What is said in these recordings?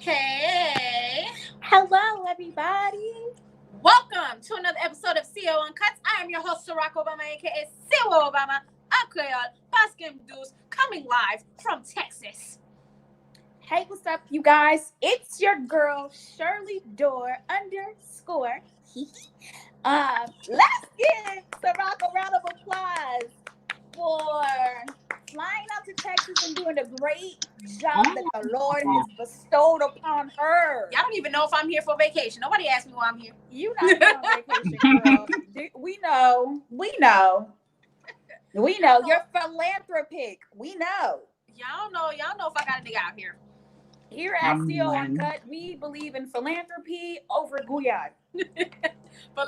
Hey. Hello, everybody. Welcome to another episode of CO Uncut. I am your host, Ciroc Obama, aka Ciroc Obama, a Creole, Baskin Dudes, coming live from Texas. Hey, what's up, you guys? It's your girl, Shirley Door _. Let's give Ciroc a round of applause for flying out to Texas and doing a great job that the Lord has bestowed upon her. Y'all don't even know if I'm here for vacation. Nobody asked me why I'm here. You not here on vacation, girl. We know. You're philanthropic. We know. Y'all know if I got a nigga out here. Here at CO Uncut, we believe in philanthropy over Guyad. But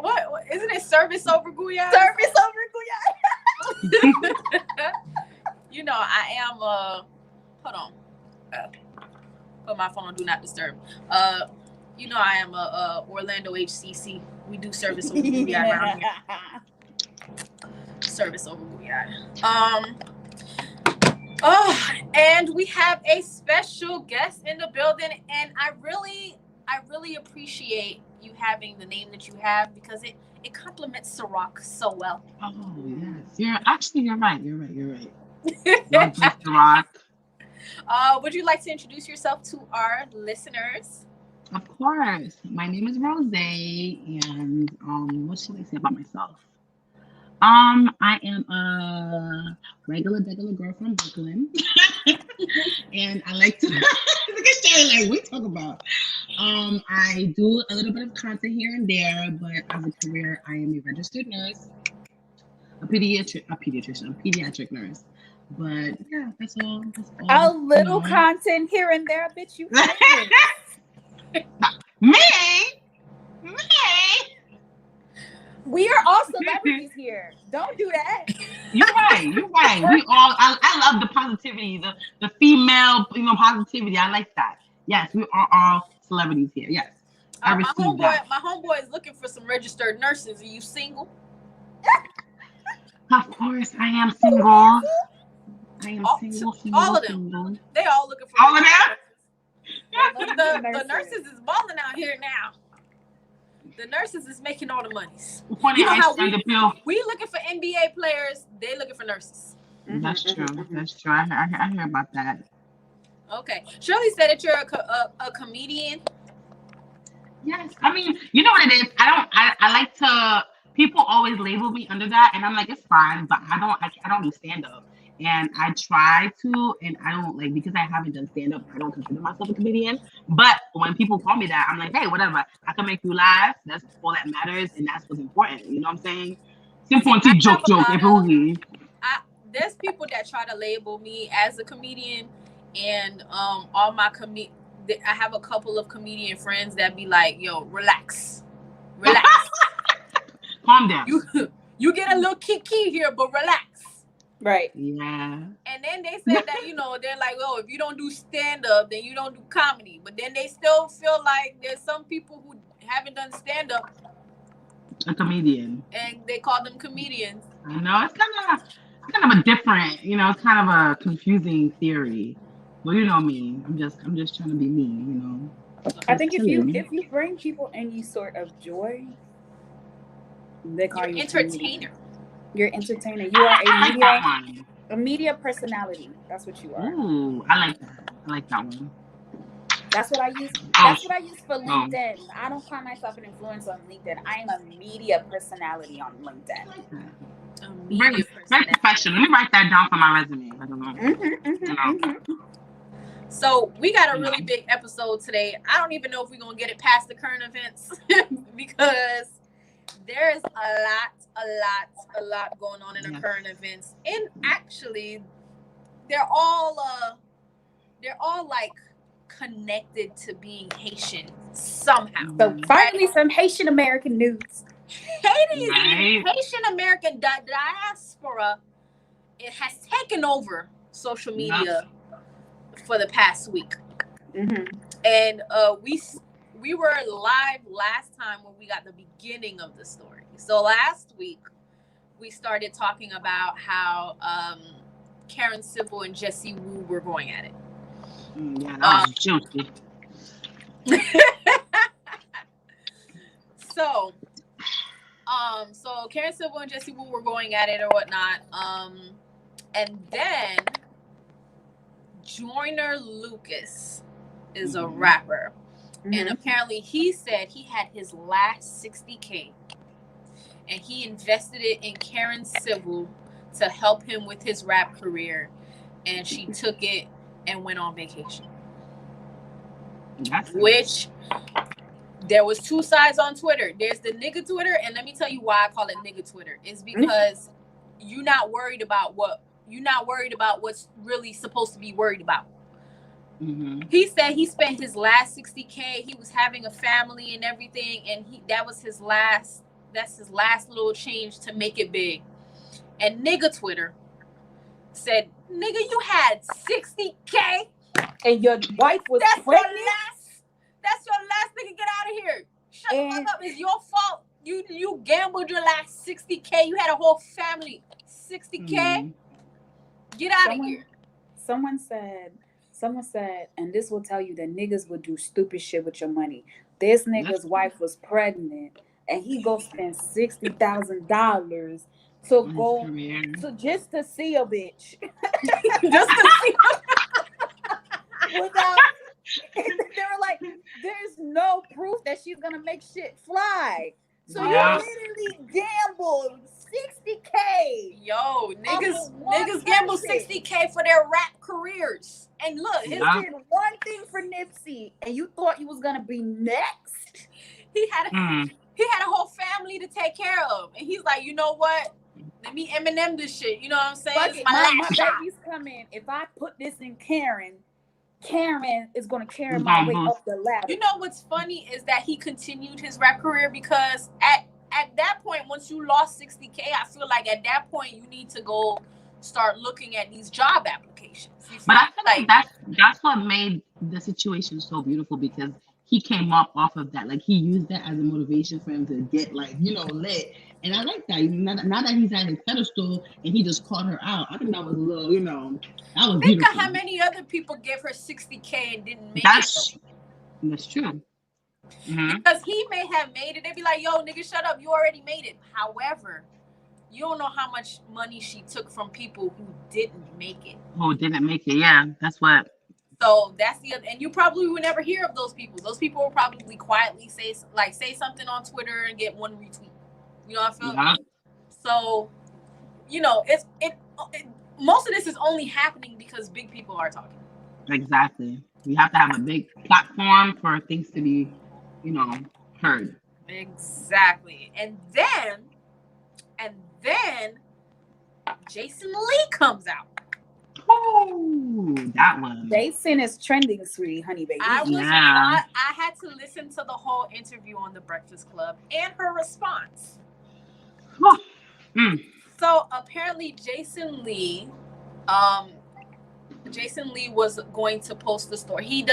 what isn't it? Service over Guyad? Service over Guyad. You know, I am hold on. Put my phone on do not disturb. You know, I am a Orlando HCC. We do service over Guyad around here. Service over Guyad. And we have a special guest in the building, and I really appreciate you having the name that you have because it complements Ciroc so well. Oh yes, you're right. Not just Ciroc. Would you like to introduce yourself to our listeners? Of course. My name is Roszay, and what should I say about myself? I am a regular girl from Brooklyn, and I like to look at Shelly like we talk about. I do a little bit of content here and there, but as a career, I am a registered nurse, a pediatric nurse. But yeah, that's all. A little content here and there, bitch. You me. We are all celebrities here. Don't do that. You're right. We all. I love the positivity, the female, positivity. I like that. Yes, we are all celebrities here. Yes, I received that. My homeboy is looking for some registered nurses. Are you single? Of course, I am single. I am single. All of them. Single. They all looking for all of them. The nurses is balling out here now. The nurses is making all the monies. You know how we looking for NBA players, they looking for nurses. That's true. I hear about that. Okay. Shirley said that you're a comedian. Yes. I mean, you know what it is? I like to, people always label me under that, and I'm like, it's fine, but I don't do stand-up. And I try to, and I don't because I haven't done stand-up, I don't consider myself a comedian. But when people call me that, I'm like, hey, whatever. I can make you laugh. That's all that matters, and that's what's important. You know what I'm saying? It's important to joke. There's people that try to label me as a comedian, and all my I have a couple of comedian friends that be like, yo, relax. Calm down. You get a little kiki here, but relax. Right. Yeah. And then they said that, they're like, oh, if you don't do stand-up, then you don't do comedy. But then they still feel like there's some people who haven't done stand-up. A comedian. And they call them comedians. I know. It's kind of a different, it's kind of a confusing theory. Well, you know me. I'm just trying to be me, I think if you bring people any sort of joy, they call you entertainer. You're entertainer. You are a media personality. That's what you are. Ooh, I like that one. That's what I use. That's what I use for LinkedIn. I don't call myself an influencer on LinkedIn. I am a media personality on LinkedIn. Very professional. Let me write that down for my resume. I don't know. So we got a really big episode today. I don't even know if we're gonna get it past the current events because there is a lot going on in the current events, and actually, they're all like connected to being Haitian somehow. So finally, some Haitian American news. Haitian American diaspora, it has taken over social media for the past week, and we were live last time when we got the beginning of the story. So last week, we started talking about how Karen Civil and Jesse Wu were going at it. Yeah, that was juicy. So, so Karen Civil and Jesse Wu were going at it or whatnot. And then Joyner Lucas is a rapper. And apparently he said he had his last 60K and he invested it in Karen Civil to help him with his rap career. And she took it and went on vacation. Which there was two sides on Twitter. There's the nigga Twitter, and let me tell you why I call it nigga Twitter. It's because you're not worried about what's really supposed to be worried about. He said he spent his last 60K. He was having a family and everything, and that's his last little change to make it big. And nigga Twitter said, "Nigga, you had 60K, and your wife was pregnant. That's your last. Nigga, get out of here. Shut the fuck up. It's your fault. You gambled your last 60K. You had a whole family. 60K. Get out of here." Someone said, and this will tell you that niggas would do stupid shit with your money. This nigga's wife was pregnant, and he go spend $60,000 to go just to see a bitch, just to see. Without, they were like, there's no proof that she's gonna make shit fly. So you literally gambled 60K. Yo, niggas gamble 60K for their rap careers. And look, he did one thing for Nipsey, and you thought you was gonna be next. He had a whole family to take care of, and he's like, you know what? Let me Eminem this shit. You know what I'm saying? My baby's coming. If I put this in Karen is going to carry my way up the ladder. You know what's funny is that he continued his rap career because at that point, once you lost 60K, I feel like at that point you need to go start looking at these job applications. But I feel like that's what made the situation so beautiful, because he came up off of that. Like, he used that as a motivation for him to get, like, lit. And I like that. Now that he's at his pedestal and he just called her out, I think that was a little, that was beautiful. Think of how many other people gave her 60K and didn't make it. That's true. Because he may have made it. They'd be like, yo, nigga, shut up. You already made it. However, you don't know how much money she took from people who didn't make it. Yeah. That's what. So that's the other, and you probably would never hear of those people. Those people will probably quietly say something on Twitter and get one retweet. You know what I feel? Yeah. So, it's most of this is only happening because big people are talking. Exactly. You have to have a big platform for things to be, heard. Exactly. And then Jason Lee comes out. Oh, that one. Jason is trending, sweetie, honey baby. I had to listen to the whole interview on The Breakfast Club and her response. So apparently Jason Lee was going to post the story. He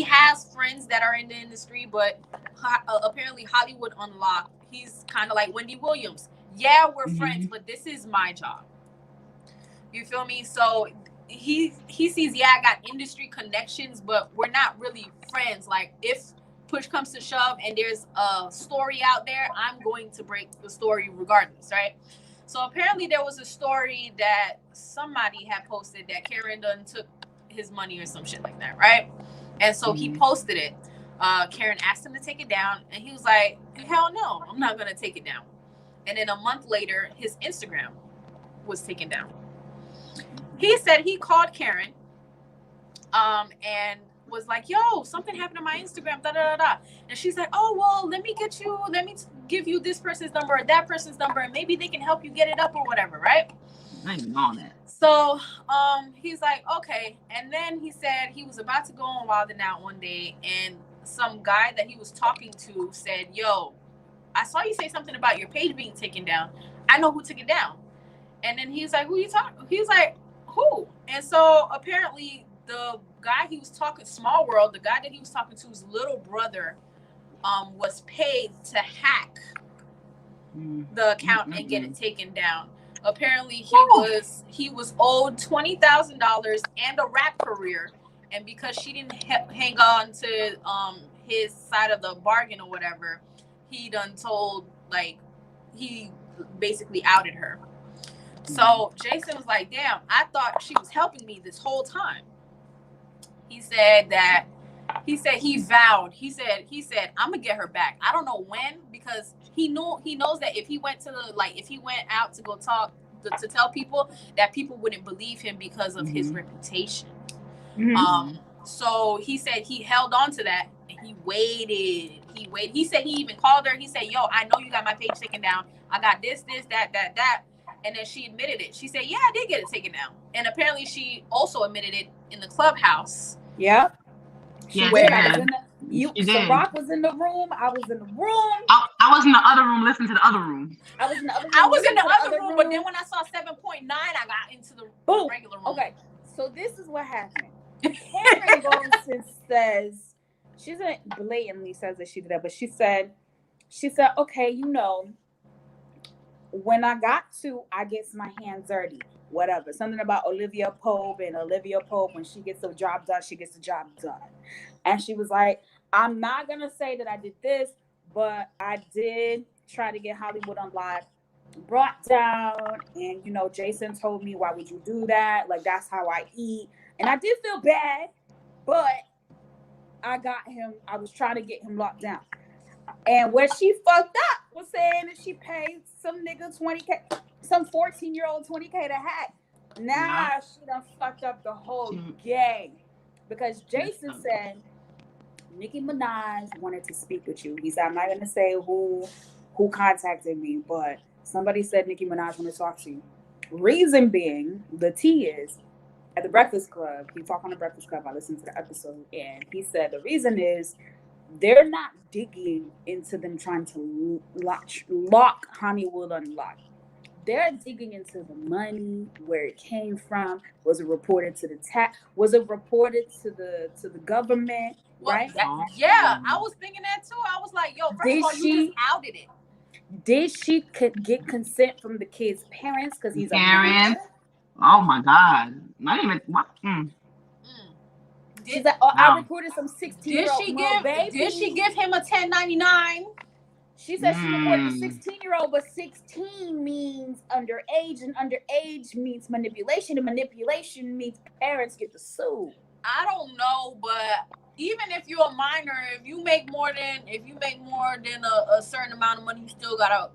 has friends that are in the industry, but apparently Hollywood Unlocked, he's kind of like Wendy Williams. Yeah, we're friends, but this is my job. You feel me? So he sees, I got industry connections, but we're not really friends. Like, if push comes to shove and there's a story out there, I'm going to break the story regardless, right? So apparently there was a story that somebody had posted that Karen done took his money or some shit like that, right? And so he posted it. Karen asked him to take it down, and he was like, hell no, I'm not going to take it down. And then a month later, his Instagram was taken down. He said he called Karen and was like, yo, something happened to my Instagram, And she's like, oh, well, let me give you this person's number or that person's number, and maybe they can help you get it up or whatever, right? I didn't know that. So he's like, okay. And then he said he was about to go on Wild 'N Out one day, and some guy that he was talking to said, yo, I saw you say something about your page being taken down. I know who took it down. And then he's like, who you talking? He was like, who? And so apparently the guy he was talking, Small World, the guy that he was talking to, his little brother, was paid to hack the account and get it taken down. Apparently he was owed $20,000 and a rap career, and because she didn't hang on to his side of the bargain or whatever, he done told, like, he basically outed her. So Jason was like, damn, I thought she was helping me this whole time. He said he vowed. He said, I'm gonna get her back. I don't know when, because he knows that if he went out to go talk to tell people, that people wouldn't believe him because of his reputation. So he said he held on to that and he waited. He said he even called her. He said, yo, I know you got my page taken down. I got this, that. And then she admitted it. She said, yeah, I did get it taken down. And apparently she also admitted it in the clubhouse. Yep. Yeah, Ciroc was in the room. I was in the room. I was in the other room listening to the other room. I was in the other room. But then when I saw 7.9, I got into the regular room. Okay, so this is what happened. Karen goes and says, she didn't blatantly says that she did that, but she said, okay, you know, when I gets my hands dirty, whatever. Something about Olivia Pope, when she gets the job done, she gets the job done. And she was like, I'm not going to say that I did this, but I did try to get Hollywood Unlocked brought down. And, you know, Jason told me, why would you do that? Like, that's how I eat. And I did feel bad, but I was trying to get him locked down. And where she fucked up was saying that she paid some nigga $20K, some 14-year-old $20K to hack. Now she done fucked up the whole game. Because Jason said, Nicki Minaj wanted to speak with you. He said, I'm not going to say who contacted me, but somebody said Nicki Minaj wanted to talk to you. Reason being, the tea is, at the Breakfast Club, he talked on the Breakfast Club, I listened to the episode, and he said the reason is they're not digging into them trying to lock Hollywood Unlocked. They're digging into the money, where it came from. Was it reported to the Was it reported to the government? Right? I was thinking that too. I was like, yo, first of all, you just outed it. Did she get consent from the kid's parents? Because he's parents. Oh my God! Not even what? She's like, I recruited some 16-year-old baby. Did she give him a 1099? She said she reported a 16-year-old, but 16 means underage, and underage means manipulation, and manipulation means parents get to sue. I don't know, but even if you're a minor, if you make more than a certain amount of money, you still gotta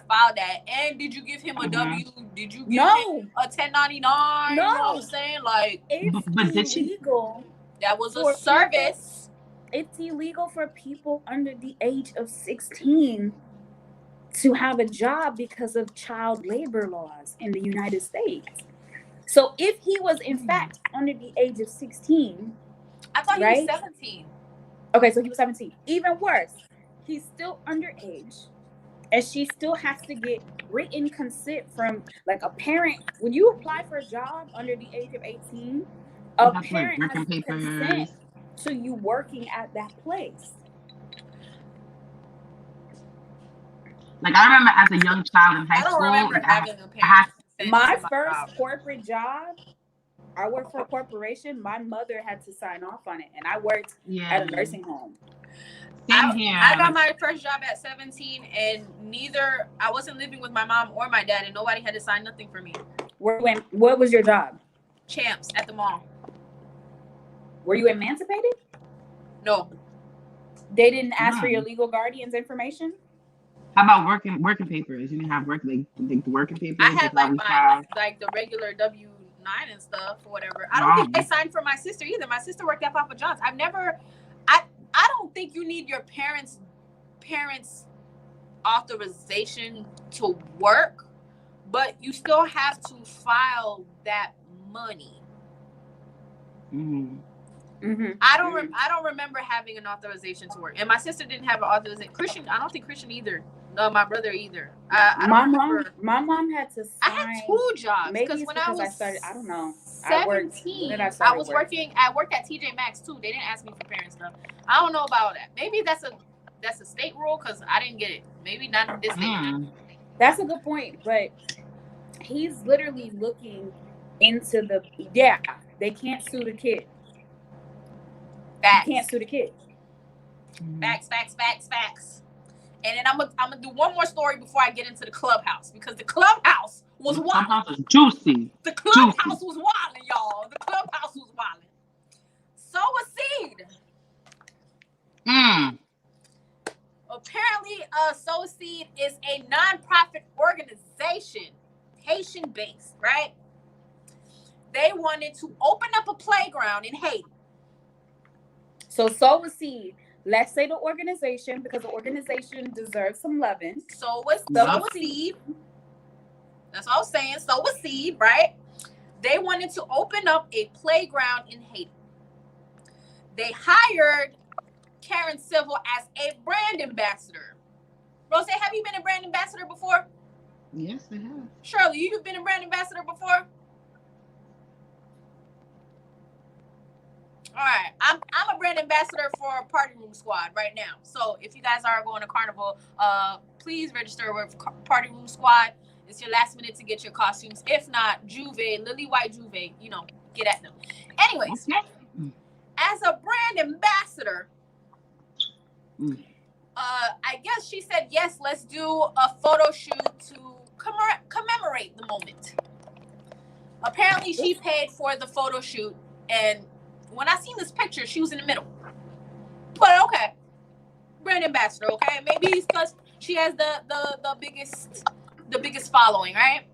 file that. And did you give him a W? Did you give him a 1099? No. You know what I'm saying? Like, it's illegal. That was a service. It's illegal for people under the age of 16 to have a job because of child labor laws in the United States. So if he was in fact under the age of 16, I thought he was 17. Okay, so he was 17. Even worse, he's still underage, and she still has to get written consent from, like, a parent. When you apply for a job under the age of 18, a parent has to consent to you working at that place. Like, I remember as a young child in high school. I don't remember having a parent. My first corporate job, I worked for a corporation. My mother had to sign off on it, and I worked at a nursing home. Same here. I got my first job at 17, and I wasn't living with my mom or my dad, and nobody had to sign nothing for me. What was your job? Champs at the mall. Were you emancipated? No. They didn't ask for your legal guardian's information? How about working papers? You didn't have the working papers? I had like the regular W-9 and stuff or whatever. I don't think they signed for my sister either. My sister worked at Papa John's. I don't think you need your parents' authorization to work, but you still have to file that money. I don't remember having an authorization to work, and my sister didn't have an authorization. Christian, I don't think Christian either. No, my brother either. My mom had to sign. I had 2 jobs because when I started, I don't know. 17. I worked at TJ Maxx too. They didn't ask me for parent stuff. I don't know about that. Maybe that's a state rule because I didn't get it. Maybe not in this state. That's a good point, but he's literally looking into they can't sue the kid. Facts. You can't sue the kid. Facts. And then I'm gonna do one more story before I get into the clubhouse, because the clubhouse was wild. Clubhouse was juicy. The clubhouse was wilding, y'all. The clubhouse was wilding. Sow a seed. Apparently, Sow a Seed is a nonprofit organization, Haitian-based, right? They wanted to open up a playground in Haiti. So Sow a Seed. Let's say the organization, because the organization deserves some loving. Sow a seed. That's what I was saying. Sow a seed, right? They wanted to open up a playground in Haiti. They hired Karen Civil as a brand ambassador. Roszay, have you been a brand ambassador before? Yes, I have. Shirley, you've been a brand ambassador before? All right, I'm a brand ambassador for Party Room Squad right now. So if you guys are going to Carnival, please register with Party Room Squad. It's your last minute to get your costumes. If not, Juve, Lily White Juve, get at them. Anyways, as a brand ambassador, I guess she said, yes, let's do a photo shoot to commemorate the moment. Apparently, she paid for the photo shoot, and when I seen this picture, she was in the middle. But okay, brand ambassador. Okay, maybe it's because she has the biggest following, right?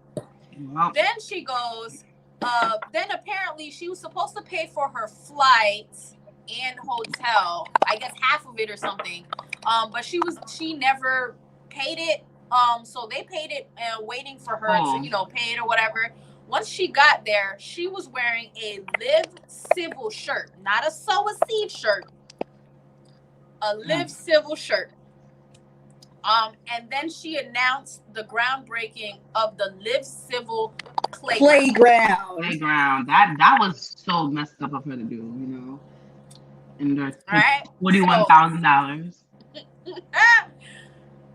Wow. Then she goes. Then apparently she was supposed to pay for her flight and hotel. I guess half of it or something. But she never paid it. So they paid it and waiting for her to pay it or whatever. Once she got there, she was wearing a Live Civil shirt, not a Sow a Seed shirt. A Live Civil shirt. And then she announced the groundbreaking of the Live Civil playground. That was so messed up of her to do, And the $41,000.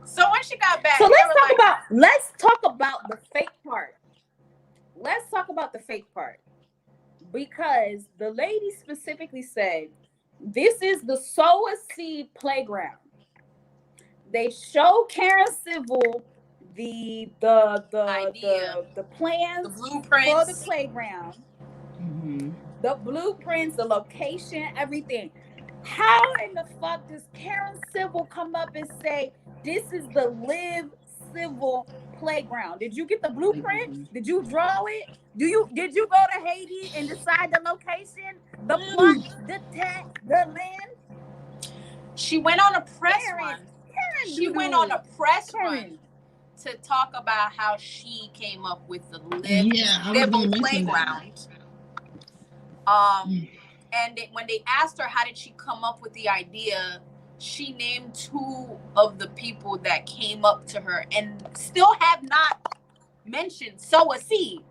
So when she got back, so let's talk about the fake part. Let's talk about the fake part, because the lady specifically said, this is the Sow a Seed playground. They show Karen Civil the plans, the blueprints for the playground, the blueprints, the location, everything. How in the fuck does Karen Civil come up and say, this is the Live Civil playground? Did you get the blueprint? Did you draw it? Did you go to Haiti and decide the location, the plot, the tech, the land? She went on a press run. She went on a press run to talk about how she came up with the Live Civil playground. And when they asked her how did she come up with the idea, she named two of the people that came up to her and still have not mentioned Sow a Seed,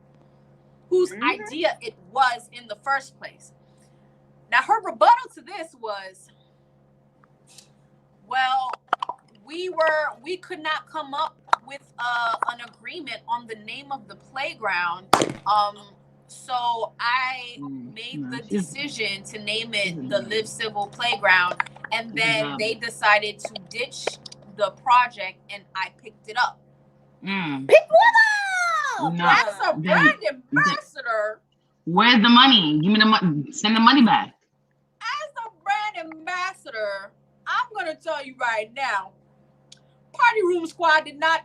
whose idea it was in the first place. Now, her rebuttal to this was, well, we could not come up with an agreement on the name of the playground. So I made the decision to name it the Live Civil Playground, and then they decided to ditch the project, and I picked it up. Pick what up? That's a brand ambassador. Where's the money? Give me the money. Send the money back. As a brand ambassador, I'm gonna tell you right now, Party Room Squad did not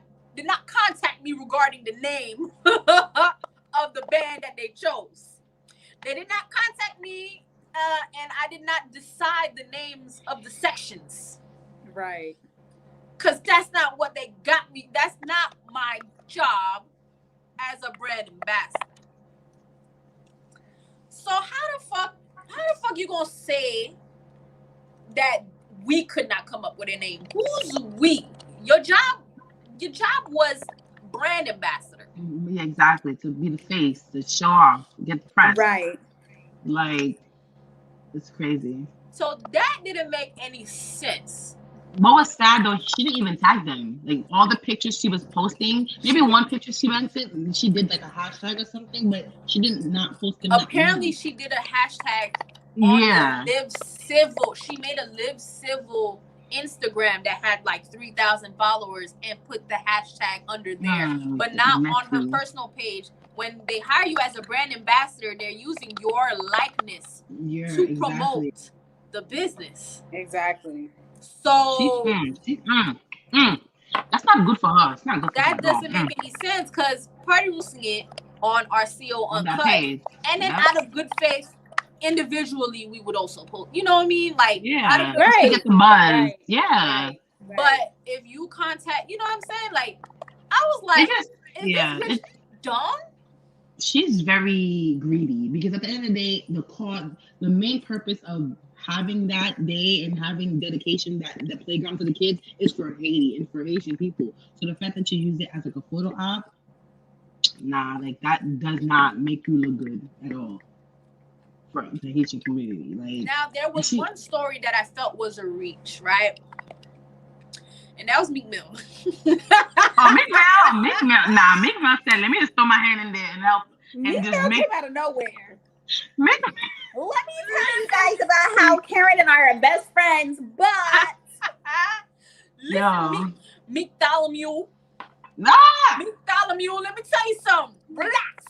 contact me regarding the name of the band that they chose. They did not contact me, and I did not decide the names of the sections. Right. Because that's not what they got me. That's not my job as a brand ambassador. So how the fuck you gonna say that we could not come up with a name? Who's we? Your job was brand ambassador. Yeah, exactly. To be the face, to show off, get the press. Right. Like, it's crazy. So that didn't make any sense. What was sad though, she didn't even tag them. Like all the pictures she was posting, maybe one picture she did like a hashtag or something, but she did not post them. Apparently she did a hashtag on Yeah. the Live Civil. She made a Live Civil Instagram that had like 3,000 followers and put the hashtag under there, but not on her personal page. When they hire you as a brand ambassador, they're using your likeness to promote the business. Exactly. So that's not good for her. It's not good for her. That doesn't make any sense, because producing it on our CO Uncut, and then out of good faith, individually, we would also post. You know what I mean? Like, out of good faith. Get the buzz. Right. Yeah. Right. But if you contact, you know what I'm saying? Like, I was like, is this bitch dumb? She's very greedy, because at the end of the day, the main purpose of having that day and having dedication, that playground for the kids, is for Haiti and for Haitian people. So the fact that you use it as like a photo op, nah, like that does not make you look good at all for the Haitian community. Like, now there was one story that I felt was a reach, right? And that was Meek Mill. Meek Mill. Nah, Meek Mill said, let me just throw my hand in there and help. Meek Mill came out of nowhere. Let me tell you guys about how Karen and I are best friends, but listen, Meek Tholomew. Nah! Meek Tholomew, let me tell you something. Relax.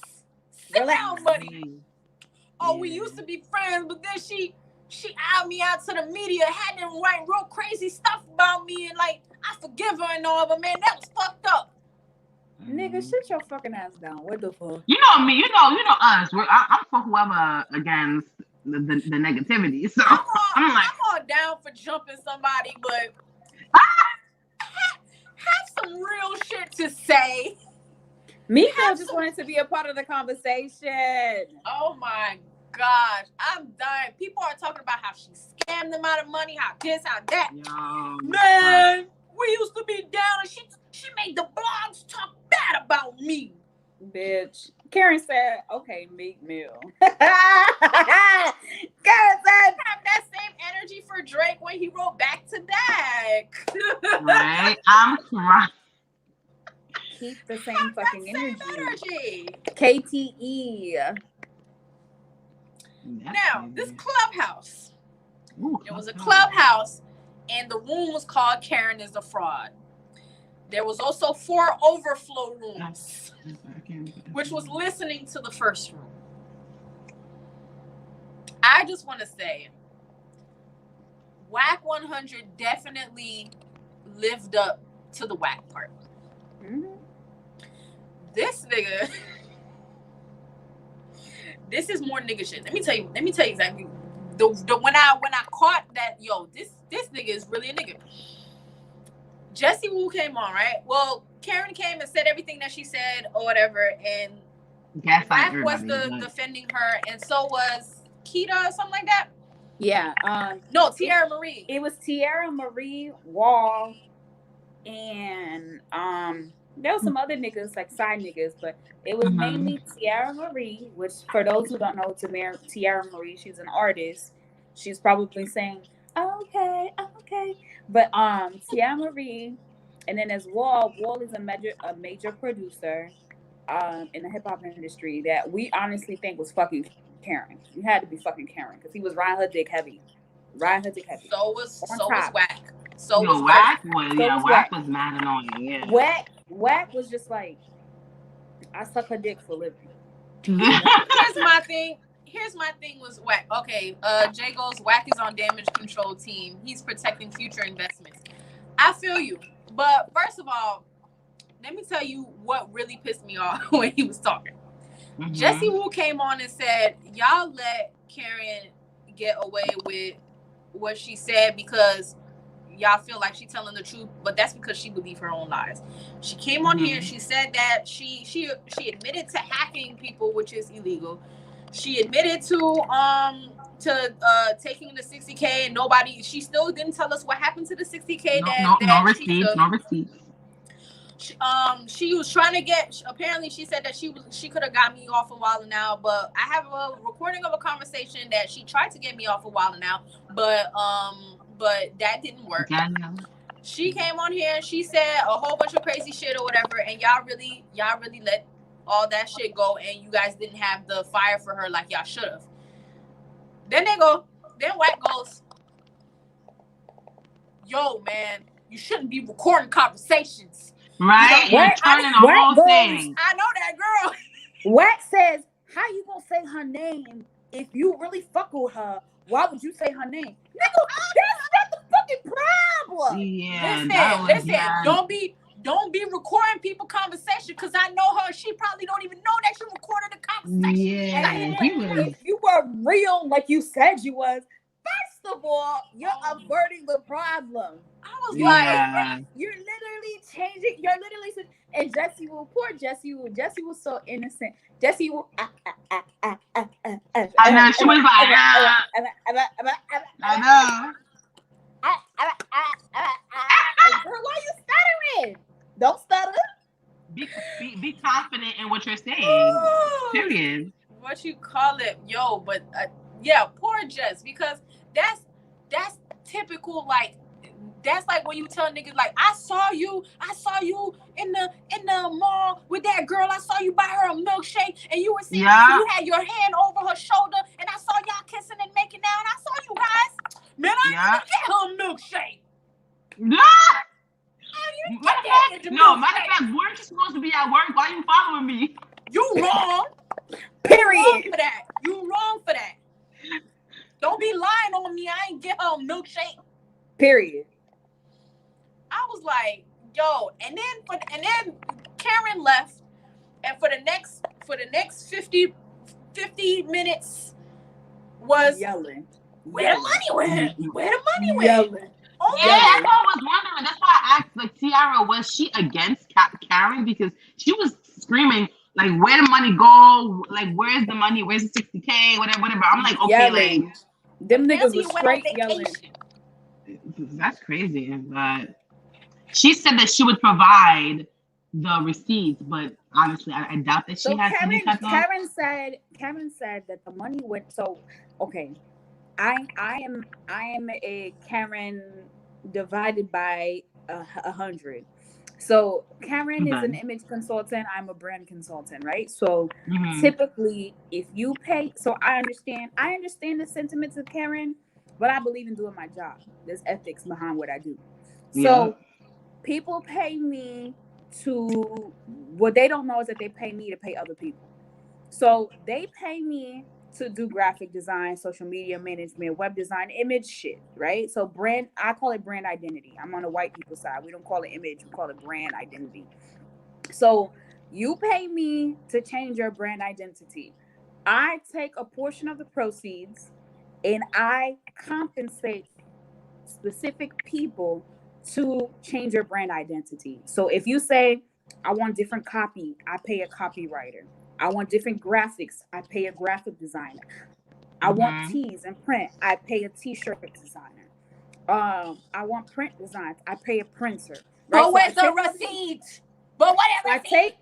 Sit down, buddy. Oh, we used to be friends, but then she outed me out to the media, had them write real crazy stuff about me, and like, I forgive her and all, but man, that was fucked up. Nigga, sit your fucking ass down. What the fuck? You know me. You know us. I'm for whoever against the negativity. So I'm all down for jumping somebody, but have some real shit to say. Me just wanted to be a part of the conversation. Oh my gosh, I'm dying. People are talking about how she scammed them out of money, how this, how that. Man, we used to be down, and she made the blogs talk bad about me. Bitch. Karen said, okay, Meek Mill. Karen said, have that same energy for Drake when he wrote Back to Back. Right? I'm crying. Keep the same fucking energy. KTE. Now, this clubhouse. It was a clubhouse, and the room was called Karen is a Fraud. There was also 4 overflow rooms, which was listening to the first room. I just want to say, Whack 100 definitely lived up to the whack part. Mm-hmm. This nigga, this is more nigga shit. Let me tell you exactly. When I caught that, this nigga is really a nigga. Jesse Wu came on, right? Well, Karen came and said everything that she said or whatever, and Whack was defending her, and so was Keita or something like that. Yeah. No, Tierra Marie. It was Tierra Marie, Wall, and there was some other niggas, like side niggas, but it was mainly Tierra Marie, which for those who don't know, Tierra Marie, she's an artist. She's probably saying, okay. But Tierra Marie, and then there's Wall. Wall is a major producer in the hip hop industry that we honestly think was fucking Karen. He had to be fucking Karen because he was riding her dick heavy. So was Whack. Whack was mad annoying. Yeah. Whack was just like, I suck her dick for a living. Here's my thing was Whack. Okay, Jay goes, Whack is on damage control team. He's protecting future investments. I feel you. But first of all, let me tell you what really pissed me off when he was talking. Mm-hmm. Jesse Wu came on and said, y'all let Karen get away with what she said because y'all feel like she's telling the truth, but that's because she believed her own lies. She came on here, she said that she admitted to hacking people, which is illegal. She admitted to taking the 60K and she still didn't tell us what happened to the 60K. No receipts. She was trying to get, apparently she said that she could have got me off a while now, but I have a recording of a conversation that she tried to get me off a while now, but that didn't work. She came on here and she said a whole bunch of crazy shit or whatever, and y'all really let all that shit go, and you guys didn't have the fire for her like y'all should have. Then White goes, yo, man, you shouldn't be recording conversations. Right? You know, You're turning the whole thing. I know that girl. White says, how you gonna say her name if you really fuck with her? Why would you say her name? Nigga, that's not the fucking problem. Yeah, listen, don't be recording people conversation because I know her. She probably don't even know that she recorded the conversation. Yeah, if you were real like you said you was, first of all, you're averting the problem. I was like, you're literally changing. You're literally saying, and Jesse poor Jesse was so innocent. Jesse will. I know she was like, I know. Girl, why you stuttering? Don't stutter. Be confident in what you're saying. Period. What you call it, yo? But yeah, poor Jess, because that's typical. Like that's like when you tell niggas like, I saw you in the mall with that girl. I saw you buy her a milkshake, and you were saying you had your hand over her shoulder, and I saw y'all kissing and making out. And I saw you guys. Man, I didn't get her a milkshake. Matter of fact, weren't you supposed to be at work? Why are you following me? You wrong. Period. You wrong for that. Don't be lying on me. I ain't get her a milkshake. Period. I was like, yo, and then Karen left, and for the next 50 minutes was yelling. Where the money went? Where the money went? Yelling. Oh, yeah, that's what I was wondering. That's why I asked, like, Tiara, was she against Karen? Because she was screaming, like, where the money go? Like, where's the money? Where's the 60K? Whatever. I'm like, okay, yelling. like, them niggas was straight yelling. That's crazy. But she said that she would provide the receipts, but honestly, I doubt that she has any type of... Karen said that the money went. So, okay, I am a Karen divided by 100. So Karen is an image consultant. I'm a brand consultant, right? So typically, if you pay, so I understand the sentiments of Karen, but I believe in doing my job. There's ethics behind what I do. So people pay me to, what they don't know is that they pay me to pay other people. So they pay me to do graphic design, social media management, web design, image shit, right? So brand, I call it brand identity. I'm on the white people side. We don't call it image, we call it brand identity. So you pay me to change your brand identity. I take a portion of the proceeds and I compensate specific people to change your brand identity. So if you say, I want different copy, I pay a copywriter. I want different graphics, I pay a graphic designer. I want tees and print, I pay a t-shirt designer. I want print designs, I pay a printer. Right? But where's the receipt? But what receipt?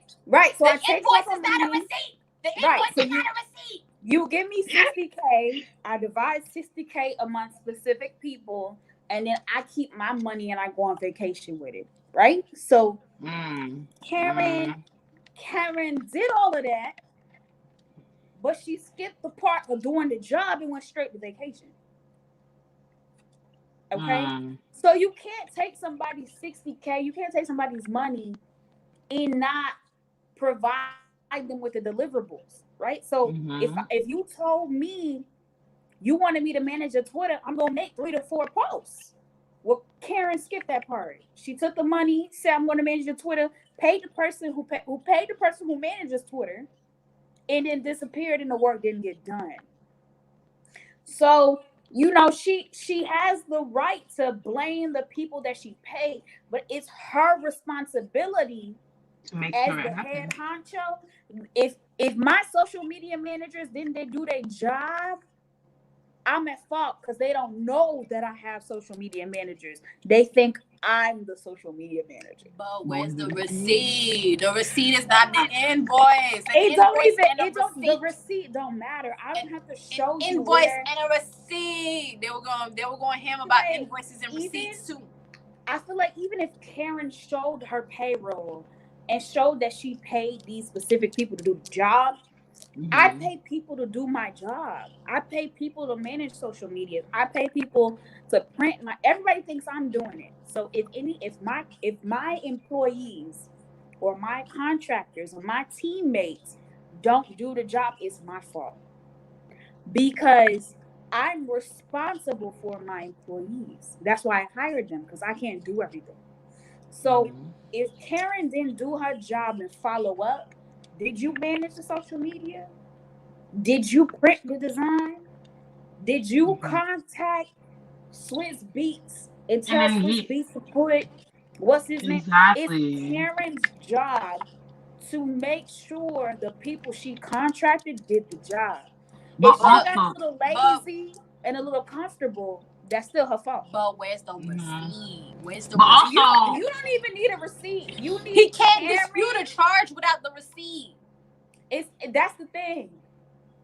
So the invoice is not a receipt. The invoice is not a receipt. You give me 60K, I divide 60K among specific people, and then I keep my money and I go on vacation with it, right? So Karen did all of that, but she skipped the part of doing the job and went straight to vacation. Okay? So you can't take somebody's 60K, you can't take somebody's money and not provide them with the deliverables, right? So if you told me you wanted me to manage your Twitter, I'm gonna make 3 to 4 posts. Well, Karen skipped that part. She took the money, said I'm gonna manage your Twitter, paid the person who paid the person who manages Twitter, and then disappeared and the work didn't get done. So, you know, she has the right to blame the people that she paid, but it's her responsibility to make as the head honcho. If my social media managers didn't do their job, I'm at fault because they don't know that I have social media managers. They think I'm the social media manager. But where's the receipt? The receipt is not the invoice. The receipt don't matter. I don't have to show you invoice and a receipt. They were going ham about invoices and receipts too. I feel like even if Karen showed her payroll and showed that she paid these specific people to do the job, I pay people to do my job. I pay people to manage social media. I pay people to print my. Everybody thinks I'm doing it. So if my employees or my contractors or my teammates don't do the job, it's my fault because I'm responsible for my employees. That's why I hired them because I can't do everything. So if Karen didn't do her job and follow up, did you manage the social media? Did you print the design? Did you contact Swiss Beats and tell Swiss Beats to put what's his name? It's Karen's job to make sure the people she contracted did the job. If she got a little lazy and a little comfortable, that's still her fault. But where's the receipt? Where's the receipt? You don't even need a receipt. He can't dispute a charge without the receipt. That's the thing.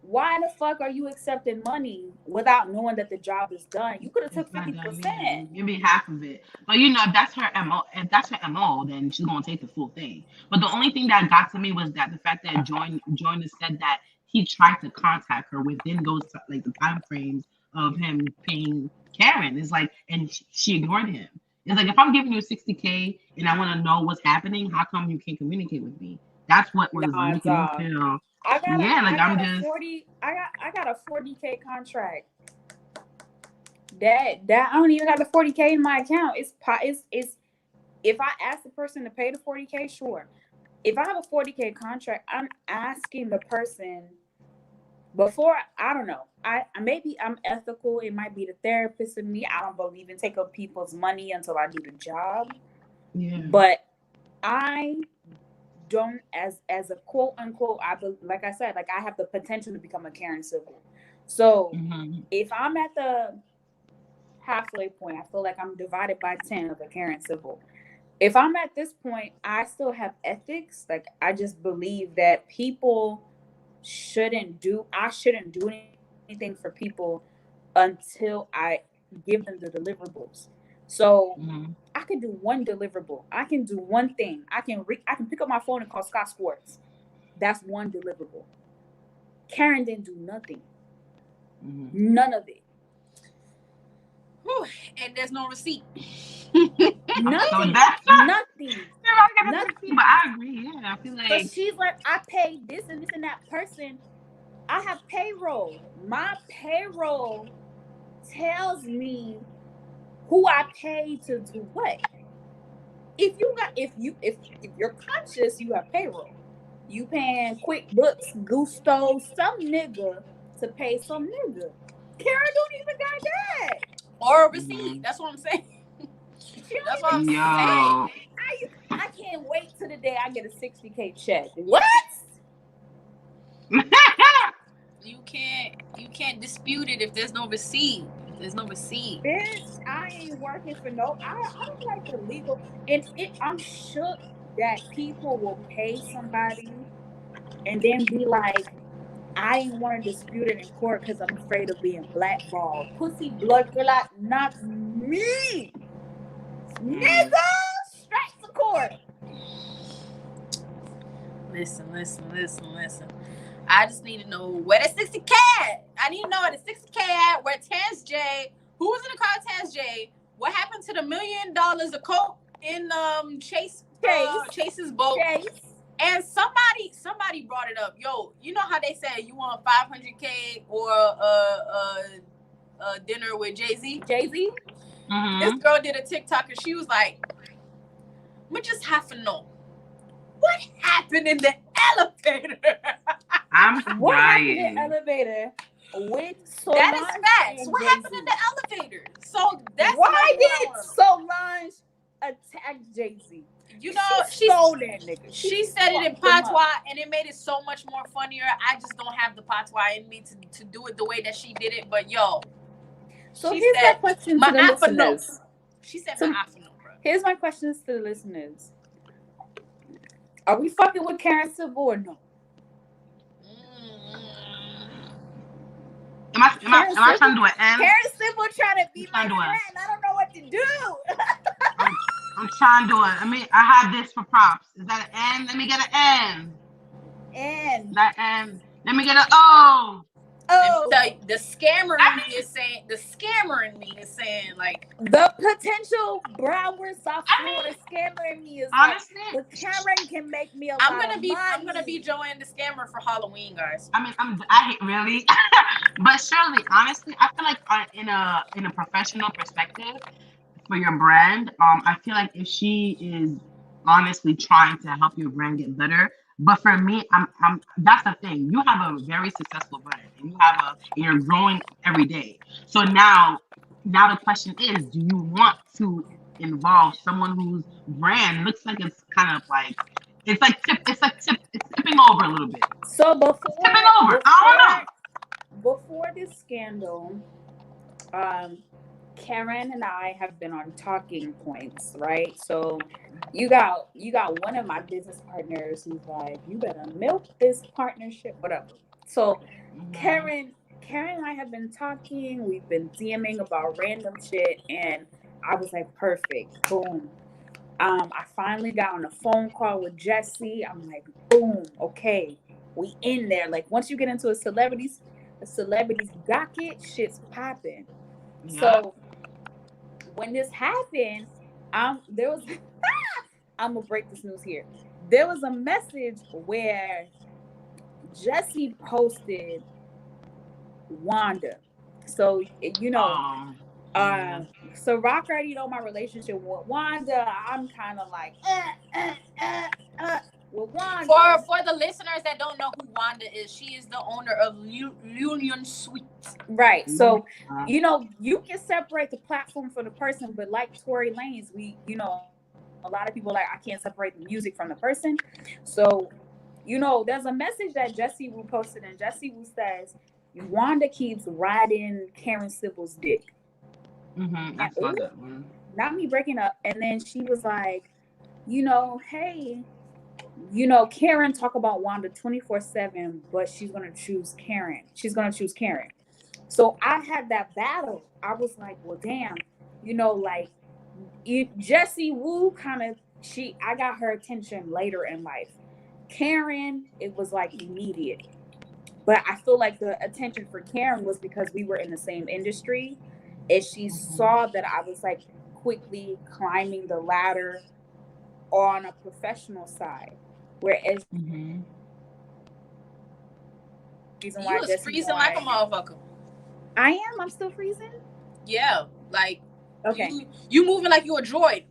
Why the fuck are you accepting money without knowing that the job is done? You could have took 50%. Give me half of it. But you know, if that's her MO, then she's gonna take the full thing. But the only thing that got to me was that the fact that Joyner said that he tried to contact her within those like the time frames of him paying Karen. It's like, and she ignored him. It's like, if I'm giving you $60K and I want to know what's happening, how come you can't communicate with me? That's what was making me feel. I got a 40K contract. That I don't even got the 40K in my account. It's if I ask the person to pay the 40K, sure. If I have a 40K contract, I'm asking the person before. I don't know. Maybe I'm ethical. It might be the therapist in me. I don't believe in taking people's money until I do the job. Yeah. But I don't, as a quote unquote, like I said, like I have the potential to become a Karen Civil. So if I'm at the halfway point, I feel like I'm divided by 10 of a Karen Civil. If I'm at this point, I still have ethics. Like I just believe that I shouldn't do anything for people until I give them the deliverables. So I can do one deliverable. I can do one thing. I can pick up my phone and call Scott Sports. That's one deliverable. Karen didn't do nothing. None of it. Whew. And there's no receipt. Nothing. Nothing. But I agree. Yeah, I feel like. But she's like, I paid this and this and that person. I have payroll. My payroll tells me who I pay to do what. If you're conscious, you have payroll. You paying QuickBooks, Gusto, some nigga to pay some nigga. Karen don't even got that. Or a receipt. That's what I'm saying. That's what I'm saying. I can't wait till the day I get a 60K check. What? You can't dispute it if there's no receipt. There's no receipt. Bitch, I ain't working for I don't like the legal. And I'm shook that people will pay somebody and then be like, I ain't want to dispute it in court because I'm afraid of being blackballed. Pussy blood clot, not me. Nigga, straight to court. Listen. I just need to know where the 60K at. I need to know where the 60K at, where Tans J, who was in the car, Tans J, what happened to the $1 million of coke in Chase's boat. Chase. And somebody brought it up. Yo, you know how they say you want 500K or a dinner with Jezi? This girl did a TikTok and she was like, we just have to know what happened in the elevator. What happened in the elevator with Solange? That is facts. What happened in the elevator? So that's why did Solange attack Jezi? You know, she stole that nigga. She said it in patois, and it made it so much more funnier. I just don't have the patois in me to do it the way that she did it. But yo, so here's my question to the listeners. She said my afternoon, bro. Here's my questions to the listeners. Are we fucking with Karen Civil or no? Am I trying to do an M? Karen Civil trying to be my friend. I don't know what to do. I'm trying to do it. I have this for props. Is that an N? Let me get an N. N. That N. Let me get a oh. So the scammer in me is saying like the potential Broward South Florida scammer in me is honestly, like, but Karen can make me a lot I'm money. gonna be Joanne the scammer for Halloween, guys. I mean, I hate really, but surely, honestly, I feel like in a professional perspective for your brand, I feel like if she is honestly trying to help your brand get better. But for me, I'm that's the thing. You have a very successful brand, and you're growing every day. So now the question is, do you want to involve someone whose brand looks like it's kind of like it's tipping over a little bit. So Tipping over. I don't know. Before this scandal, Karen and I have been on talking points, right? So you got one of my business partners who's like, you better milk this partnership, whatever. So Karen and I have been talking, we've been DMing about random shit, and I was like, perfect, boom. I finally got on a phone call with Jezi. I'm like, boom, okay, we in there. Like once you get into a celebrity's docket, shit's popping. Yeah. So when this happened, there was I'm gonna break this news here. There was a message where Jezi posted Wanda. So you know, Ciroc already know my relationship with Wanda. I'm kind of like with Wanda. For the listeners that don't know who Wanda is, she is the owner of Union Suites. Right. So you know, you can separate the platform for the person, but like Tory Lanez, a lot of people like I can't separate the music from the person. So there's a message that Jezi Wu posted, and Jezi Wu says Wanda keeps riding Karen Civil's dick. I saw that one. Not me breaking up. And then she was like, hey, Karen talk about Wanda 24/7, but she's gonna choose Karen. So I had that battle. I was like, well, damn, like Jezi Wu I got her attention later in life. Karen, it was like immediate. But I feel like the attention for Karen was because we were in the same industry, and she saw that I was like quickly climbing the ladder on a professional side. Whereas you was freezing like a motherfucker. I am. I'm still freezing. Yeah, like okay. You moving like you a droid.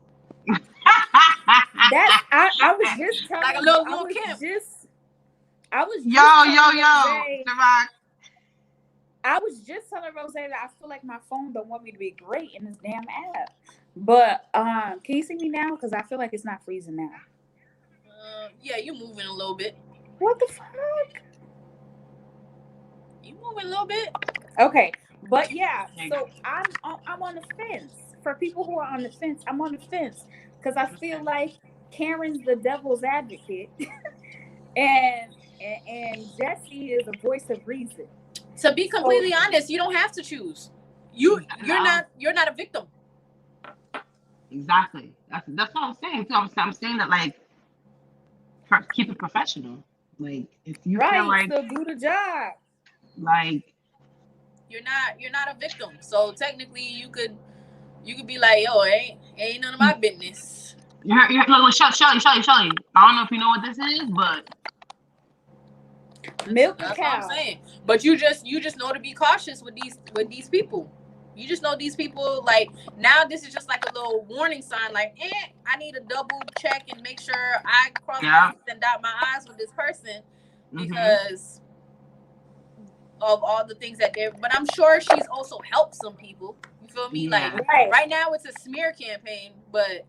I was just telling like a little Kim. I was yo. I was just telling Roszay that I feel like my phone don't want me to be great in this damn app. But can you see me now? Because I feel like it's not freezing now. Yeah, you moving a little bit. What the fuck? You moving a little bit. Okay, but yeah. So I'm on the fence. For people who are on the fence, I'm on the fence because I feel like Karen's the devil's advocate, and Jezi is a voice of reason. To be completely honest, you don't have to choose. You're not a victim. Exactly. That's what I'm saying. So I'm saying that like keep it professional. Like if you feel like still do the job. Like you're not a victim. So technically you could be like, yo, ain't none of my business. Look, Shelly. I don't know if you know what this is, but milk that's cow. What I'm saying. But you just know to be cautious with these people. You just know these people, like, now this is just like a little warning sign, like, I need to double check and make sure I cross my T's and dot my I's with this person because of all the things that they're, but I'm sure she's also helped some people. You feel me? Yeah. Like, right now it's a smear campaign, but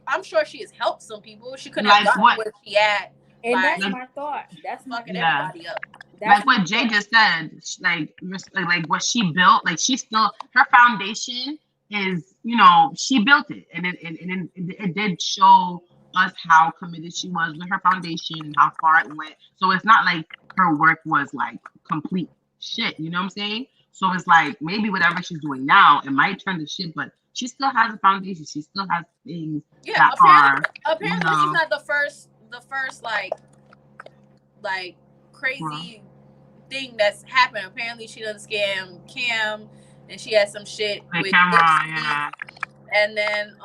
I'm sure she has helped some people. She couldn't have gotten where she at. And that's my thought. That's fucking everybody up. Like what Jay just said, like what she built, like she still, her foundation is, she built it, and it did show us how committed she was with her foundation and how far it went. So it's not like her work was like complete shit, you know what I'm saying? So it's like maybe whatever she's doing now, it might turn to shit, but she still has a foundation. She still has things that apparently she's not the first like crazy thing that's happened. Apparently, she done scam Kim, and she had some shit with camera, and then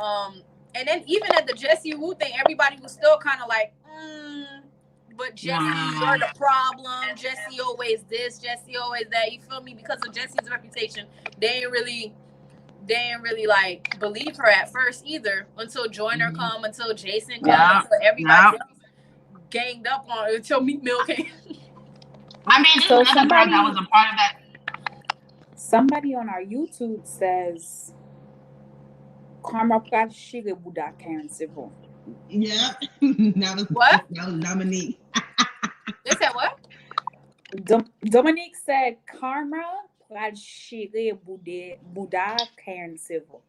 even at the Jesse Wu thing, everybody was still kind of like, but Jesse, you're the problem. Jesse always this, Jesse always that. You feel me? Because of Jesse's reputation, they ain't really like believe her at first either until Joyner come, until Jason come, until everybody ganged up on her, until Meek Mill came. I mean, there's another girl that was a part of that. Somebody on our YouTube says Karma Shige Buddha Karen Civil. Yeah. That was Dominique. They said what? Dominique said Karma Shige Buddha Karen Civil.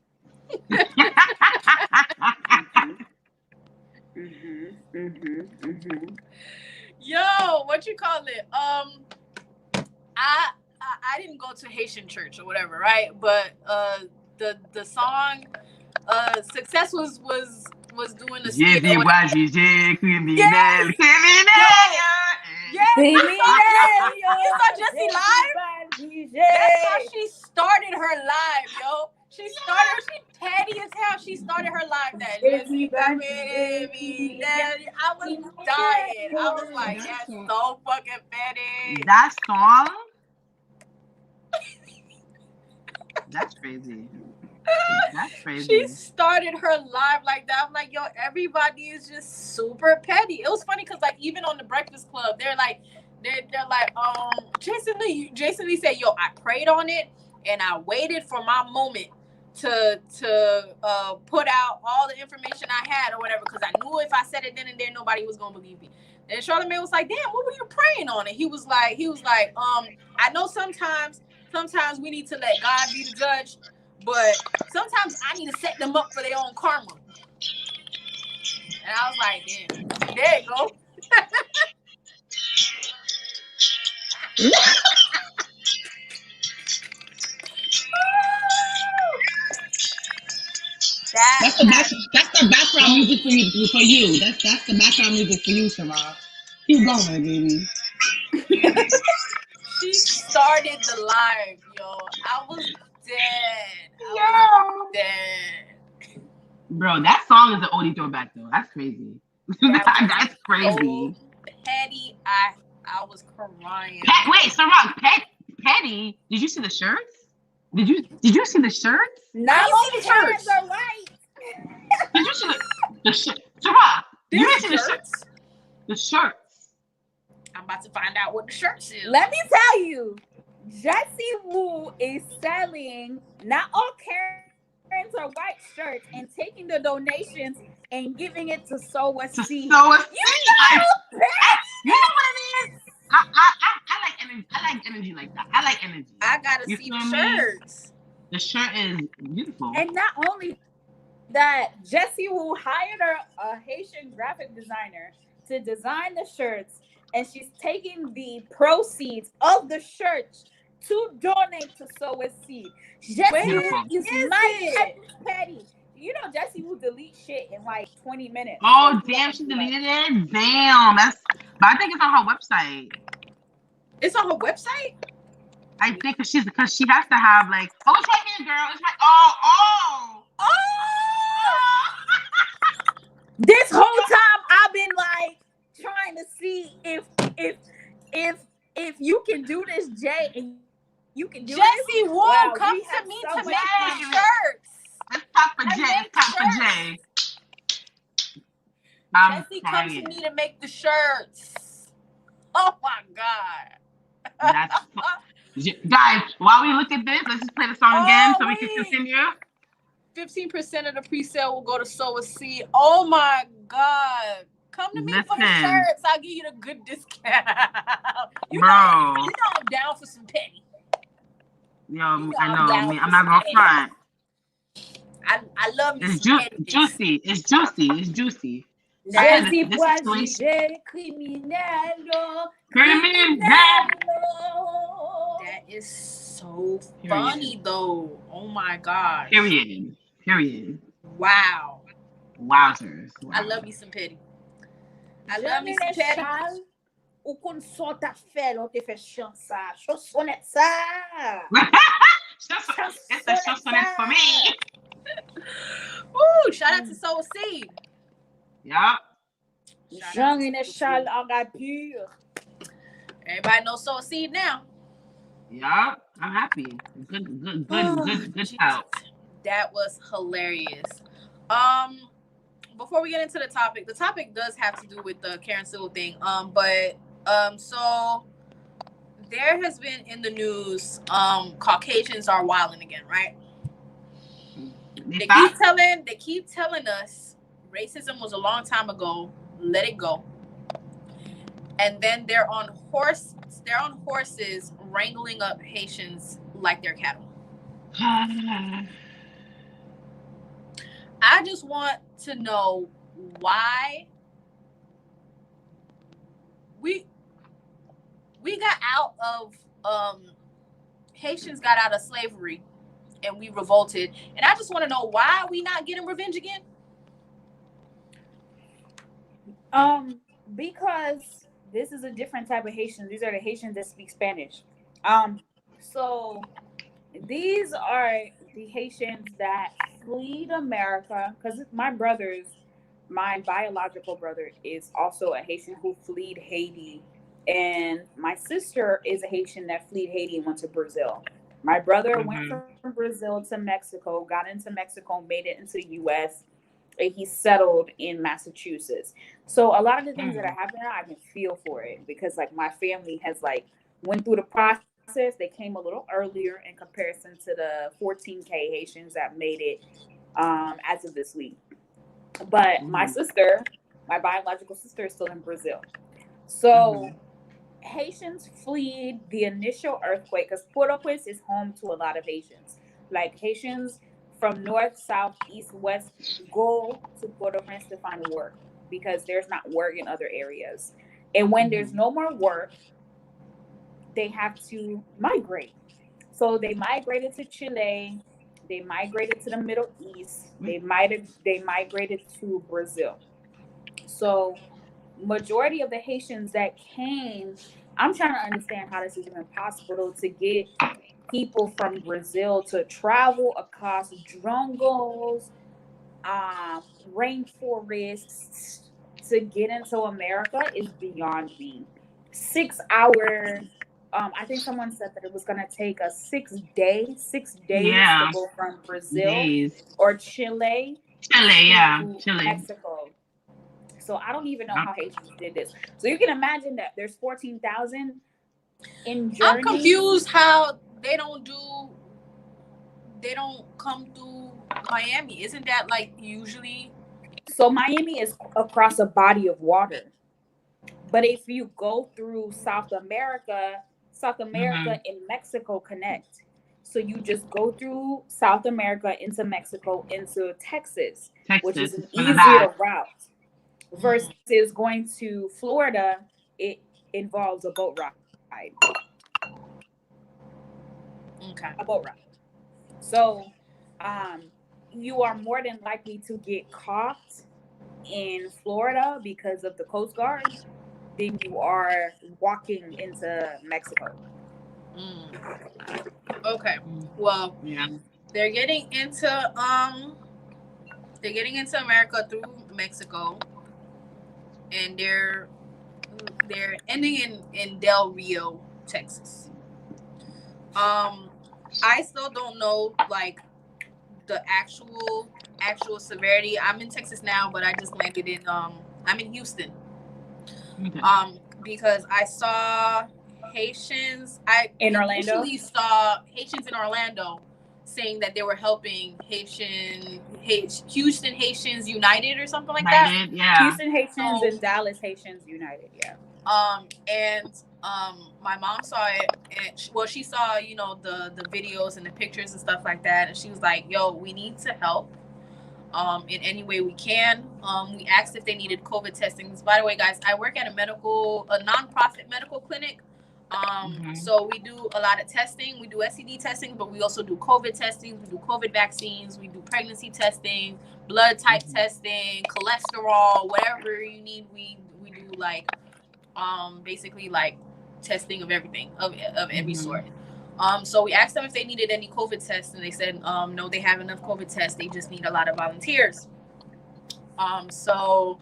Yo, what you call it? I didn't go to Haitian church or whatever, right? But the song Success was doing the skit. Jije, Kriminel. You saw Jesse live? That's how she started her live, yo. She petty as hell. She started her live that. I was dying. I was like, that's so fucking petty. That song? That's crazy. That's crazy. She started her live like that. I'm like, yo, everybody is just super petty. It was funny because like even on the Breakfast Club, they're like, Jason Lee said, yo, I prayed on it and I waited for my moment to put out all the information I had or whatever, because I knew if I said it then and there, nobody was gonna believe me. And Charlamagne was like, damn, what were you praying on it? He was like, I know sometimes we need to let God be the judge, but sometimes I need to set them up for their own karma. And I was like, damn, there you go. That's the background music for you. That's the background music for you, Ciroc. Keep going, baby. She started the live, yo. I was dead. Bro, that song is an oldie throwback though. That's crazy. That's crazy. So petty. I was crying. Wait, Ciroc, petty. Did you see the shirts? Did you see the shirts? Not all the shirts are right. Did you see the shirts? Ciroc, you didn't see the shirts? The shirts. I'm about to find out what the shirts is. Let me tell you, Jesse Wu is selling not all Karens are white shirts and taking the donations and giving it to Sow a Seed. You know what it is? I like energy. I like energy like that. I like energy. I gotta see the shirts. The shirt is beautiful. And not only that, Jesse Wu hired a Haitian graphic designer to design the shirts, and she's taking the proceeds of the shirts to donate to Sow a Seed. Jesse Wu is my type of petty. You know, Jesse Wu delete shit in like 20 minutes. Oh, damn, she deleted it? Damn, but I think it's on her website. It's on her website? I think because she has to have like, oh, it's right here, girl. It's right. Oh. This whole time I've been like trying to see if you can do this, Jay, and you can do Jesse this. Wu, come to me to make the shirts. It's time for Jay. It's time for Jay. Jesse, come to me to make the shirts. Oh my God. Guys, while we look at this, let's just play the song again so we can continue. 15% of the pre-sale will go to Sow a Seed. Oh my God. Come to me for the shirts. I'll give you the good discount. You know I'm down for some petty. Yo, I know. I'm not going to front. I love me. It's juicy. It's juicy. It's juicy. Jezi Jije, Kriminel. That is so funny though. Oh my God. Period. Wow. Wowzers. Wow. I love me some petty. I love me some petty. ou kon sort a fè, lò te fè chansa, chansonet sa. It's a chansonette for me. Ooh, shout out to Soul Seed. Yeah. Jean-René Charles Agapure. Everybody knows Soul Seed now. Yeah. I'm happy. Good help. That was hilarious. Before we get into the topic does have to do with the Karen Civil thing. So there has been in the news, Caucasians are wilding again, right? They keep telling us racism was a long time ago. Let it go. And then they're on horses wrangling up Haitians like they're cattle. I just want to know why we got out of Haitians got out of slavery and we revolted, and I just want to know why we not getting revenge again. Because this is a different type of Haitian. These are the Haitians that speak Spanish. So these are the Haitians that fled America, because my biological brother is also a Haitian who fled Haiti, and my sister is a Haitian that fled Haiti and went to Brazil. My brother went from Brazil to Mexico, got into Mexico, made it into the U.S., and he settled in Massachusetts. So a lot of the things that are happening now, I can feel for it, because like my family has like went through the process. They came a little earlier in comparison to the 14K Haitians that made it as of this week. But my sister, my biological sister, is still in Brazil. So Haitians fled the initial earthquake, because Port-au-Prince is home to a lot of Haitians. Like Haitians from north, south, east, west go to Port-au-Prince to find work, because there's not work in other areas. And when there's no more work, they have to migrate. So they migrated to Chile, they migrated to the Middle East, they migrated to Brazil. So majority of the Haitians that came, I'm trying to understand how this is even possible to get people from Brazil to travel across jungles, rainforests to get into America is beyond me. 6 hour, I think someone said that it was going to take us 6 days to go from Brazil or Chile to Mexico. So I don't even know how Haitians did this. So you can imagine that there's 14,000 in journey. I'm confused how they don't come through Miami. Isn't that like usually? So Miami is across a body of water. But if you go through South America and Mexico connect. So you just go through South America into Mexico, into Texas, which is an easier route. Versus going to Florida, it involves a boat ride. Okay. A boat ride. So you are more than likely to get caught in Florida because of the Coast Guard than you are walking into Mexico. Okay. Well, they're getting into America through Mexico, and they're ending in Del Rio, Texas. I still don't know like the actual severity. I'm in Texas now, but I just landed in I'm in Houston. Because I saw Haitians. I initially saw Haitians in Orlando saying that they were helping Houston Haitians United or something like that. Yeah. Houston Haitians and Dallas Haitians United. Yeah. My mom saw it, and she saw the videos and the pictures and stuff like that, and she was like, "Yo, we need to help in any way we can." We asked if they needed COVID testing. By the way, guys, I work at a non-profit medical clinic. So we do a lot of testing. We do STD testing, but we also do COVID testing. We do COVID vaccines. We do pregnancy testing, blood type testing, cholesterol, whatever you need. We do like basically like testing of everything of every sort. So we asked them if they needed any COVID tests, and they said no, they have enough COVID tests. They just need a lot of volunteers. So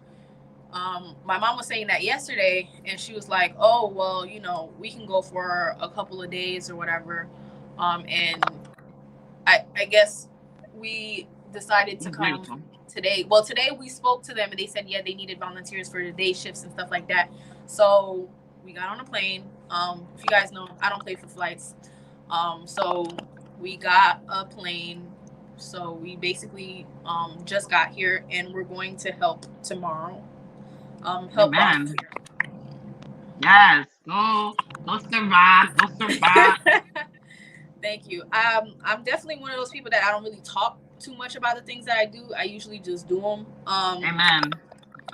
my mom was saying that yesterday, and she was like, oh, well, you know, we can go for a couple of days or whatever. And I guess we decided to come today. Well, today we spoke to them, and they said, yeah, they needed volunteers for the day shifts and stuff like that. So we got on a plane. If you guys know, I don't pay for flights. So we got a plane. So we basically just got here, and we're going to help tomorrow. Help Amen. Yes, go survive. Thank you. I'm definitely one of those people that I don't really talk too much about the things that I do. I usually just do them. Amen.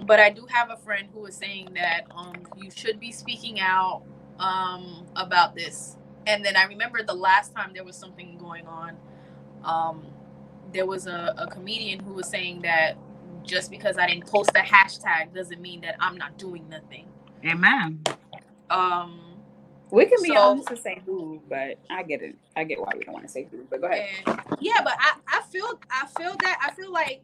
But I do have a friend who is saying that you should be speaking out about this. And then I remember the last time there was something going on. There was a comedian who was saying that just because I didn't post a hashtag doesn't mean that I'm not doing nothing. Amen. We can be honest to say who, but I get it. I get why we don't want to say who. But go ahead. Yeah, but I feel that I feel like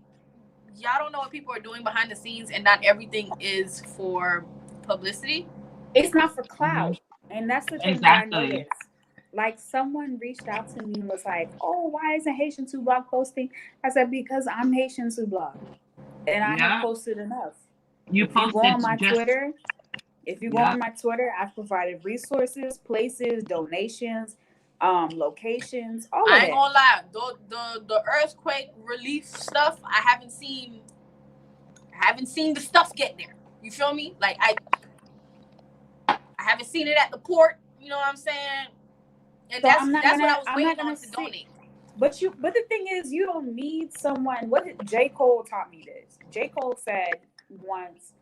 y'all don't know what people are doing behind the scenes, and not everything is for publicity. It's not for clout, and that's the thing that I noticed. Like, someone reached out to me and was like, "Oh, why isn't Haitian 2 Blog posting?" I said, "Because I'm Haitian 2 Blog, and I have posted enough." You go on my Twitter. If you go on my Twitter, I've provided resources, places, donations, locations, all of that. I ain't gonna lie, the earthquake relief stuff, I haven't seen the stuff get there. You feel me? Like I haven't seen it at the port. You know what I'm saying? And so that's what I was waiting on to donate. But the thing is, you don't need someone. What did J. Cole taught me this? J. Cole said once,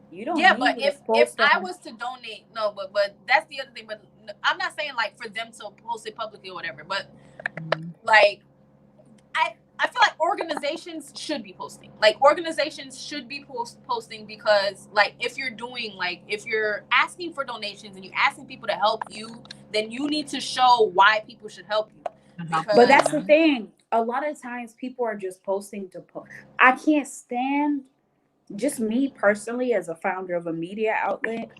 you don't. Yeah, but if I was to donate, no, but that's the other thing. But I'm not saying like for them to post it publicly or whatever. But like, I feel like organizations should be posting. Like, organizations should be posting because, like, if you're asking for donations and you're asking people to help you, then you need to show why people should help you. But that's the thing. A lot of times people are just posting to post. I can't stand, just me personally as a founder of a media outlet,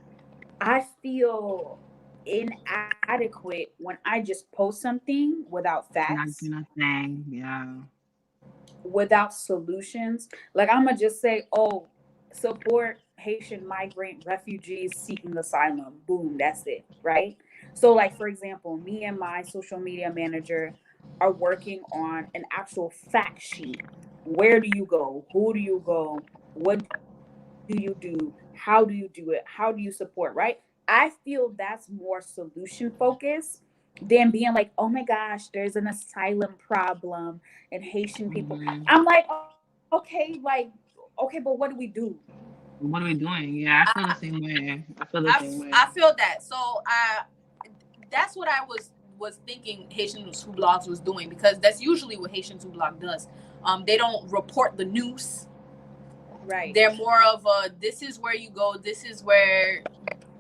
I feel inadequate when I just post something without facts. Nothing. Yeah. Without solutions. Like, I'm gonna just say, oh, support Haitian migrant refugees seeking asylum. Boom, that's it, right? So, like, for example, me and my social media manager are working on an actual fact sheet. Where do you go? Who do you go? What do you do? How do you do it? How do you support, right? I feel that's more solution focused than being like, oh my gosh, there's an asylum problem and Haitian people. I'm like, okay, but what do we do? What are we doing? Yeah, I feel the same way. I feel that. So that's what I was thinking Haitian 2 Blogs was doing, because that's usually what Haitian 2 Blog does. They don't report the news. Right. They're more of a, this is where you go, this is where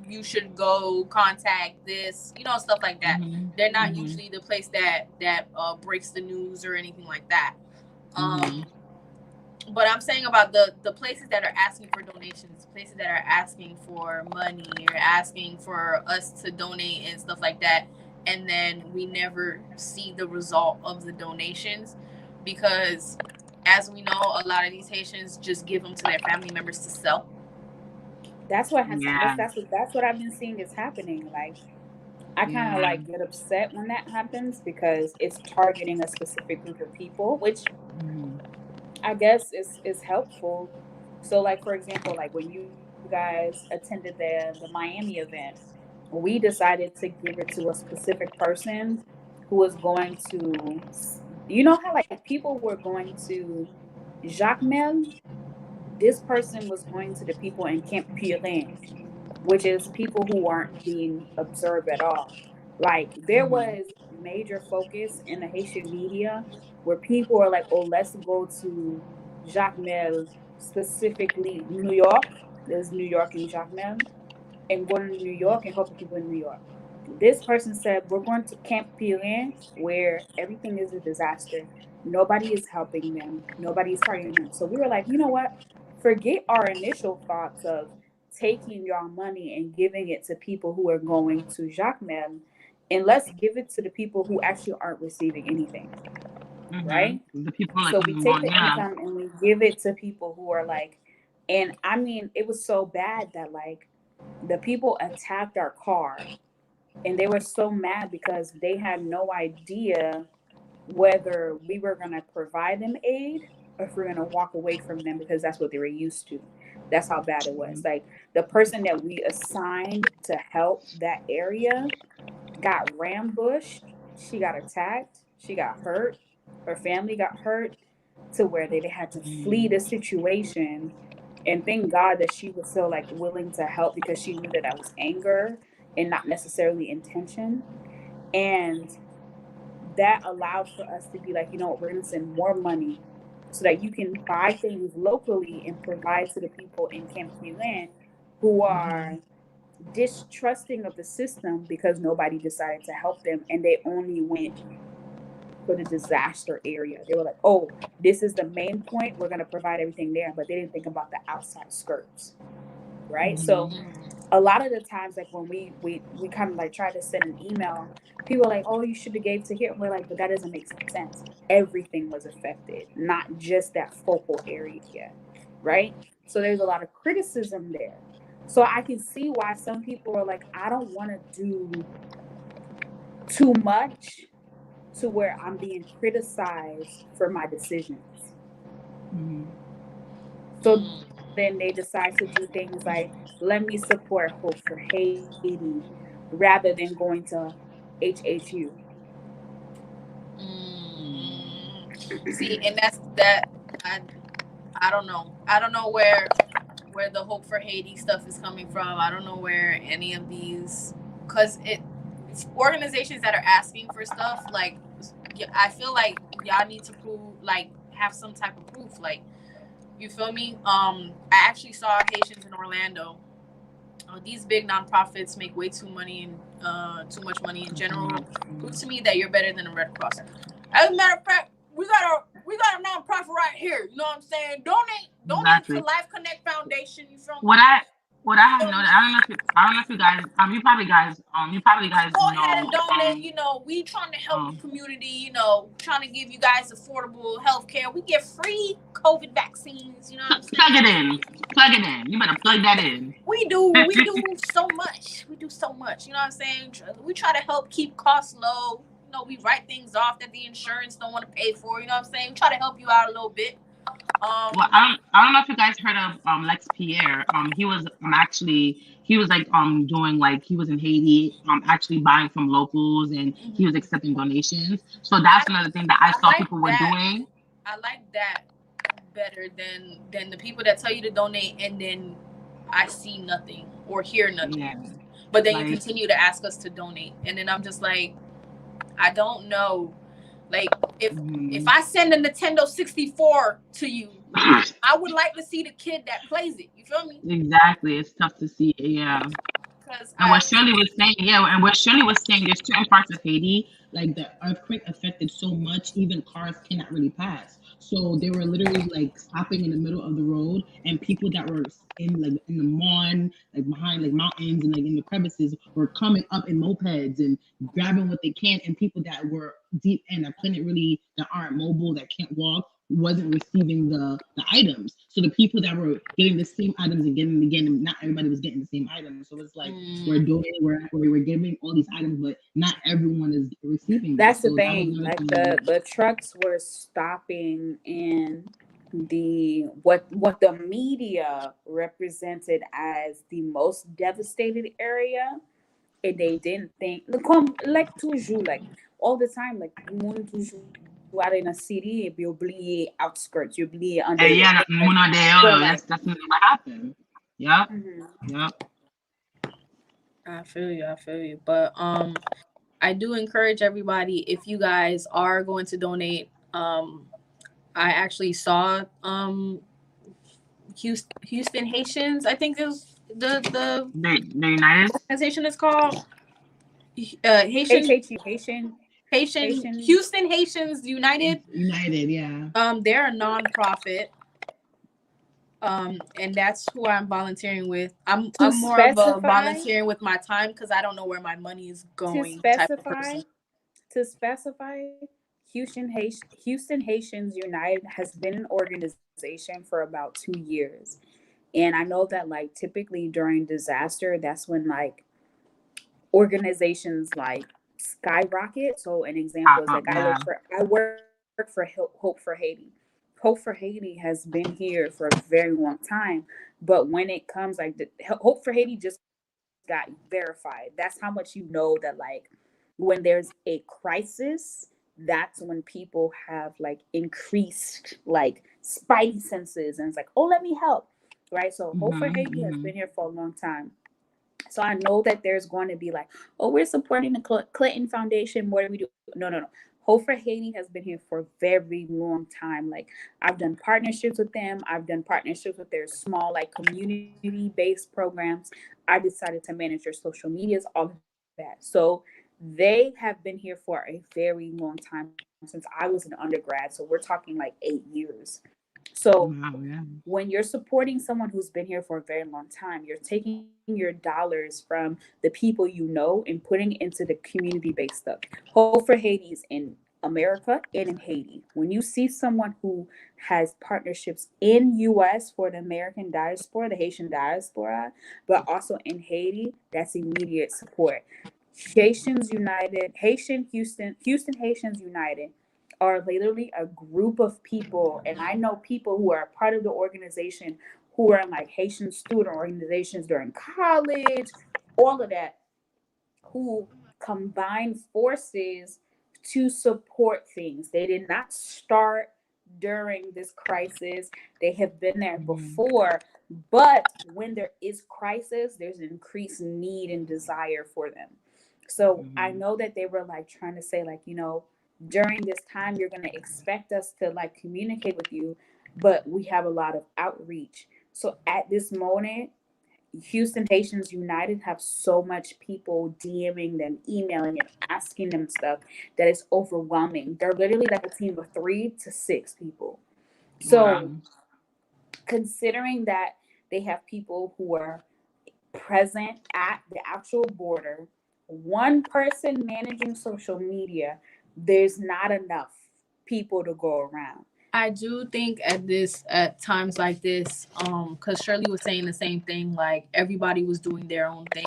you should go, contact this, stuff like that. They're not usually the place that breaks the news or anything like that. But I'm saying about the places that are asking for donations, places that are asking for money or asking for us to donate and stuff like that, and then we never see the result of the donations, because as we know, a lot of these Haitians just give them to their family members to sell. That's what that's what I've been seeing is happening. Like, I kind of like get upset when that happens because it's targeting a specific group of people, which I guess is helpful. So, like, for example, like when you guys attended the Miami event, we decided to give it to a specific person who was going to, how like people were going to Jacmel. This person was going to the people in Camp Purin, which is people who aren't being observed at all. Like, there was major focus in the Haitian media where people are like, oh, let's go to Jacmel, specifically New York. There's New York and Jacmel. and going to New York and helping people in New York. This person said, we're going to Camp Pirin where everything is a disaster. Nobody is helping them. Nobody's targeting them. So we were like, you know what? Forget our initial thoughts of taking your money and giving it to people who are going to Jacmel, and let's give it to the people who actually aren't receiving anything, right? The people like So we take the yeah. income and we give it to people who are like, and I mean, it was so bad that like the people attacked our car, and they were so mad because they had no idea whether we were going to provide them aid or if we're going to walk away from them because that's what they were used to. That's how bad it was. Like the person that we assigned to help that area got rambushed, she got attacked, she got hurt, her family got hurt to where they had to flee the situation. And thank God that she was still like willing to help because she knew that that was anger and not necessarily intention. And that allowed for us to be like, you know what, we're going to send more money so that you can buy things locally and provide to the people in Camp Milan who are distrusting of the system because nobody decided to help them and they only went for the disaster area. They were like, oh, this is the main point. We're going to provide everything there. But they didn't think about the outside skirts. Right. So a lot of the times, like when we kind of like try to send an email, people are like, oh, you should have gave to here. We're like, but that doesn't make sense. Everything was affected, not just that focal area. Right. So there's a lot of criticism there. So I can see why some people are like, I don't want to do too much to where I'm being criticized for my decisions. So then they decide to do things like, let me support Hope for Haiti rather than going to HHU. See, and that's that. I don't know. I don't know where the Hope for Haiti stuff is coming from. I don't know where any of these, because it's organizations that are asking for stuff. Like, I feel like y'all need to prove, like, have some type of proof. Like, you feel me? I actually saw Haitians in Orlando. These big nonprofits make way too much money in general. Prove to me that you're better than the Red Cross. As a matter of fact, we got a nonprofit right here. You know what I'm saying? Donate to Life Connect Foundation. You feel me? What I have noticed, I don't know if you guys, you probably guys go know. ahead and donate. You know, we trying to help the community. You know, trying to give you guys affordable health care. We get free COVID vaccines. You know what I'm saying? Plug it in. You better plug that in. We do so much. We do so much. You know what I'm saying? We try to help keep costs low. You know, we write things off that the insurance don't want to pay for. You know what I'm saying? We try to help you out a little bit. Well, I don't know if you guys heard of Lex Pierre. He was like doing, like, he was in Haiti actually buying from locals, and he was accepting donations. So that's another thing that I saw people were doing. I like that better than the people that tell you to donate and then I see nothing or hear nothing. Yeah. But then you continue to ask us to donate, and then I'm just like, I don't know. Like, if I send a Nintendo 64 to you, I would like to see the kid that plays it. You feel me? Exactly. It's tough to see. Yeah. And what Shirley was saying, there's certain parts of Haiti, like, the earthquake affected so much, even cars cannot really pass. So they were literally like stopping in the middle of the road, and people that were in the mon, like behind like mountains and like in the crevices, were coming up in mopeds and grabbing what they can, and people that were deep in that aren't mobile, that can't walk, wasn't receiving the items. So the people that were getting the same items and getting them again, not everybody was getting the same items. So it's like we're giving all these items, but not everyone is receiving them. That's the thing. Like the trucks were stopping in what the media represented as the most devastated area, and they didn't think like toujours, like all the time, like moun toujours aller dans city et puis oublier outskirts, oublier under. Yeah, that's what happened. Yeah. Yeah. I feel you. But I do encourage everybody, if you guys are going to donate, I actually saw Houston Haitians, I think it was the The United organization is called? Haitian Houston Haitians United. United, yeah. They're a nonprofit. And that's who I'm volunteering with. I'm more of a volunteering with my time because I don't know where my money is going type of person. To specify, Houston Haitians United has been an organization for about 2 years. And I know that like typically during disaster, that's when like organizations like skyrocket. So an example is like I work for Hope for Haiti. Hope for Haiti has been here for a very long time, but when it comes like Hope for Haiti just got verified. That's how much you know that like when there's a crisis, that's when people have like increased like spidey senses and it's like, oh, let me help, right? So Hope for Haiti has been here for a long time. So I know that there's going to be like, oh, we're supporting the Clinton Foundation. What do we do? No. Hope for Haiti has been here for a very long time. Like I've done partnerships with them. I've done partnerships with their small like community-based programs. I decided to manage their social medias, all of that. So they have been here for a very long time since I was an undergrad. So we're talking like 8 years. So when you're supporting someone who's been here for a very long time, you're taking your dollars from the people you know and putting it into the community-based stuff. Hope for Haiti is in America and in Haiti. When you see someone who has partnerships in US for the American diaspora, the Haitian diaspora, but also in Haiti, that's immediate support. Haitian Houston Haitians United are literally a group of people, and I know people who are part of the organization who are in like Haitian student organizations during college, all of that, who combine forces to support things. They did not start during this crisis. They have been there before, but when there is crisis, there's an increased need and desire for them. So I know that they were like trying to say like, during this time, you're going to expect us to like communicate with you, but we have a lot of outreach. So at this moment, Houston Haitians United have so much people DMing them, emailing and asking them stuff that is overwhelming. They're literally like a team of 3 to 6 people. So considering that they have people who are present at the actual border, one person managing social media, there's not enough people to go around. I do think at times like this, because Shirley was saying the same thing, like everybody was doing their own thing.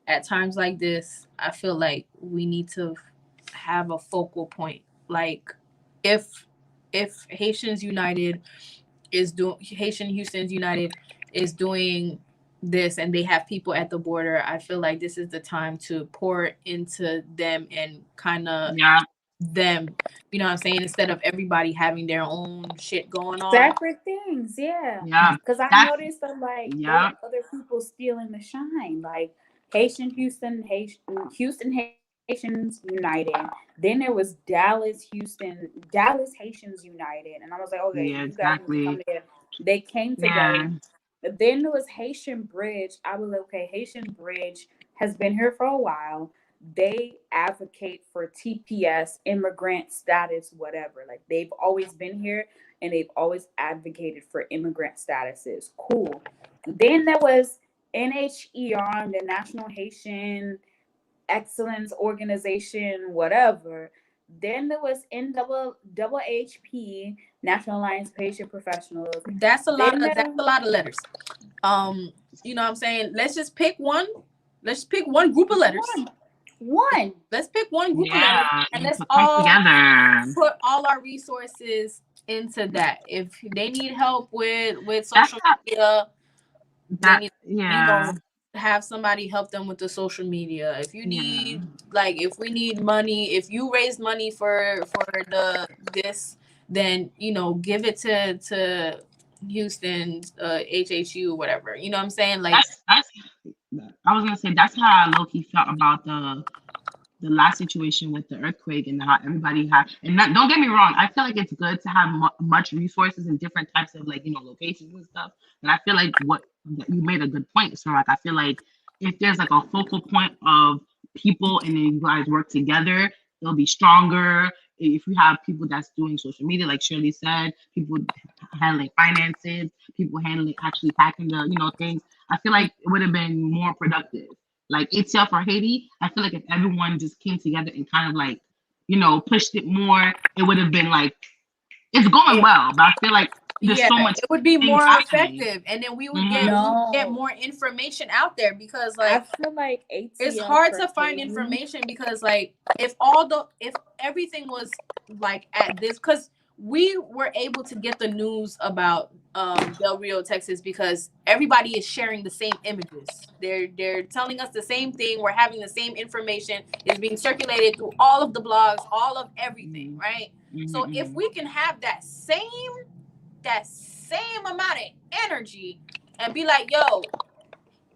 At times like this, I feel like we need to have a focal point. Like if Haitians United is doing Haitian Houston's United is doing this and they have people at the border, I feel like this is the time to pour into them and kind of them, you know what I'm saying, instead of everybody having their own shit going on. Separate things, yeah. Because I noticed that like there were other people stealing the shine, like Houston Haitians United. Then there was Dallas Haitians United, and I was like, okay, you guys need to come together. They came together. But then there was Haitian Bridge. I was like, okay, Haitian Bridge has been here for a while. They advocate for TPS, immigrant status, whatever. Like they've always been here and they've always advocated for immigrant statuses. Cool. Then there was NHER, the National Haitian Excellence Organization, whatever. Then there was NAAHP, National Alliance of Haitian Professionals. That's a lot of letters. You know what I'm saying? Let's just pick one. Let's pick one group of letters. One. Let's pick one group of letters and let's all together put all our resources into that. If they need help with social media, have somebody help them with the social media. If you need if we need money, if you raise money for this, then give it to Houston's HHU, whatever. You know what I'm saying? Like that's I was gonna say that's how I low-key felt about the last situation with the earthquake and how everybody had, and not, don't get me wrong, I feel like it's good to have much resources and different types of like, locations and stuff. And I feel like what you made a good point. So like, I feel like if there's like a focal point of people and then you guys work together, it'll be stronger. If you have people that's doing social media, like Shirley said, people handling finances, people handling actually packing the, things, I feel like it would have been more productive. Like ATL for Haiti, I feel like if everyone just came together and kind of like, pushed it more, it would have been like, it's going well, but I feel like there's so much. It would be more happening. effective, and then we would get more information out there, because like I feel like ATL it's hard to find information, because like if everything was like at this, because we were able to get the news about Del Rio, Texas, because everybody is sharing the same images. They're telling us the same thing. We're having the same information. It's being circulated through all of the blogs, all of everything, right? So if we can have that same amount of energy and be like, yo,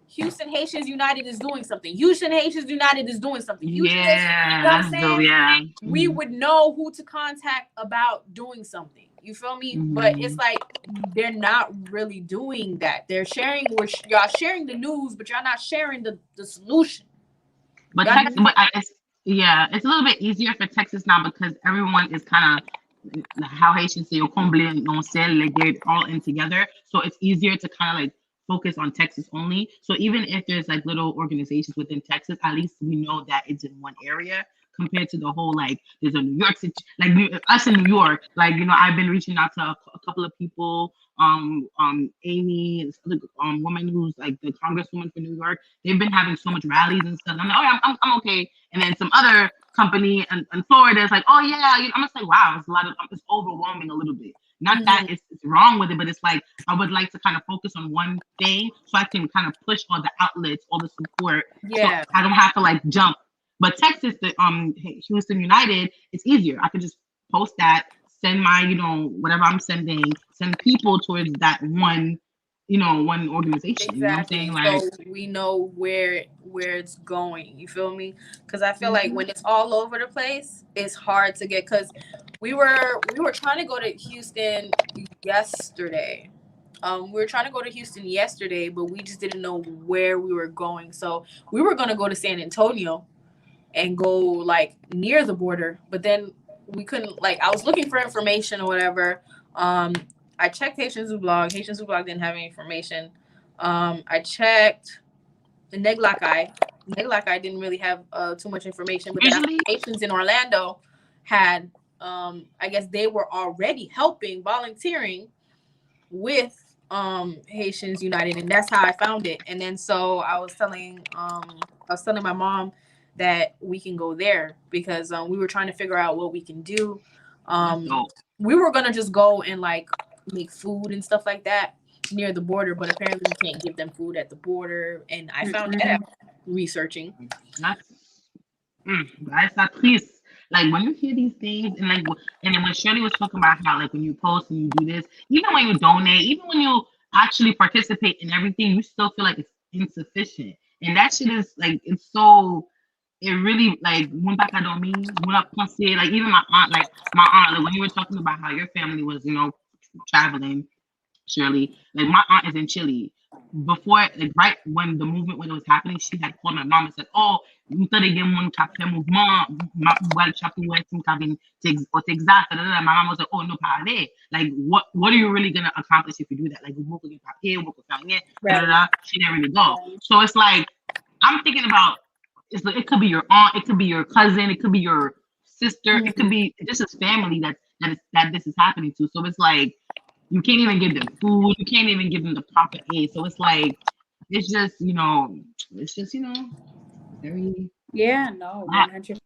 Houston Haitians United is doing something. Houston Haitians United is doing something. Houston Haitians, we would know who to contact about doing something. You feel me? But it's like they're not really doing that. They're sharing, y'all sharing the news, but y'all not sharing the solution. But it's a little bit easier for Texas now because everyone is kind of, how Haitians say, like they're all in together. So it's easier to kind of like focus on Texas only. So even if there's like little organizations within Texas, at least we know that it's in one area compared to the whole, like there's a New York, like us in New York, like, I've been reaching out to a couple of people, Amy, and this other woman who's like the congresswoman for New York. They've been having so much rallies and stuff. I'm like, oh yeah, I'm okay. And then some other company in Florida is like, oh yeah, I'm just like, wow, it's overwhelming a little bit. Not that it's wrong with it, but it's like I would like to kind of focus on one thing so I can kind of push all the outlets, all the support. Yeah. So I don't have to like jump. But Texas, the Houston United, it's easier. I could just post that, send my, whatever I'm sending, send people towards that one, one organization. Exactly. You know what I'm saying? Like, so we know where it's going. You feel me? Because I feel like when it's all over the place, it's hard to get. Because we were trying to go to Houston yesterday. We were trying to go to Houston yesterday, but we just didn't know where we were going. So we were gonna go to San Antonio and go like near the border, but then we couldn't. Like, I was looking for information or whatever. I checked Haitian Zoo blog. Haitian Zoo blog didn't have any information. I checked the Neglakai. Neglakai didn't really have too much information, but then Haitians in Orlando had, I guess they were already helping, volunteering with Haitians United, and that's how I found it. And then so I was telling my mom that we can go there because we were trying to figure out what we can do. We were gonna just go and like make food and stuff like that near the border, but apparently we can't give them food at the border. And I found that out researching. That's not please. Like when you hear these things, and then when Shirley was talking about how like when you post and you do this, even when you donate, even when you actually participate in everything, you still feel like it's insufficient. And that shit is like, it's so, it really like like even my aunt, like when you were talking about how your family was, traveling, Shirley, like my aunt is in Chile. Before, like right when the movement when it was happening, she had called my mom and said, "Oh, my mom was like, "Oh no, like what are you really gonna accomplish if you do that? Like she didn't really go. So it's like I'm thinking about it could be your aunt, it could be your cousin, it could be your sister, it could be this is family that this is happening to. So it's like you can't even give them food, you can't even give them the proper aid. So it's like it's just very 100%.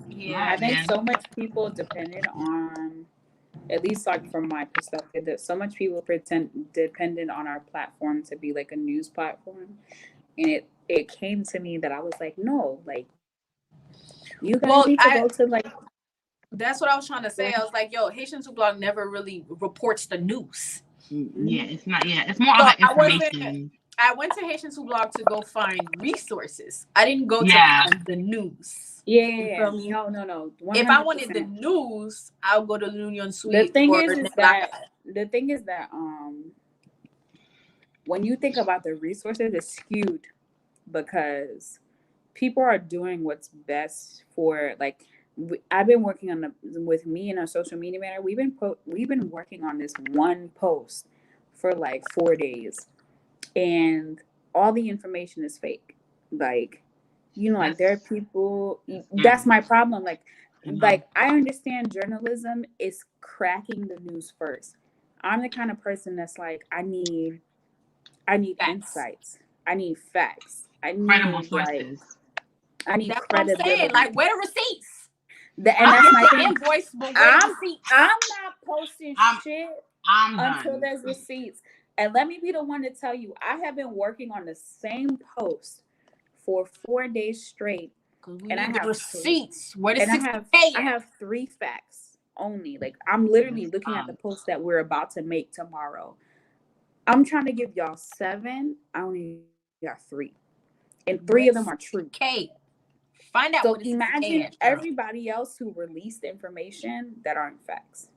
Yeah, I think so much people depended on, at least like from my perspective, that so much people depended on our platform to be like a news platform, and it came to me that I was like, no, like you guys need to go to like. That's what I was trying to say. I was like, yo, Haitian Zoo blog never really reports the news. Yeah, it's not. Yeah, it's more of information. I went to Haitians Who Blog to go find resources. I didn't go to find the news. Yeah. No. 100%. If I wanted the news, I'll go to L'Union Suite. The thing is that when you think about the resources, it's skewed because people are doing what's best for, like, I've been working on with me and our social media manager. We've been working on this one post for like 4 days, and all the information is fake. Like, like there are people. That's my problem. Like I understand journalism is cracking the news first. I'm the kind of person that's like, I need insights. I need facts. I need credible sources. I need that's credibility. What I'm saying. Like, where the receipts? And that's my thing. Invoice, but I'm not posting shit until there's receipts. And let me be the one to tell you, I have been working on the same post for 4 days straight. And I have receipts. Where the I have 3 facts only. Like, I'm literally looking at the post that we're about to make tomorrow. I'm trying to give y'all 7. I only got 3. And 3 of them are true. Okay. Find out. So imagine everybody else who released information that aren't facts.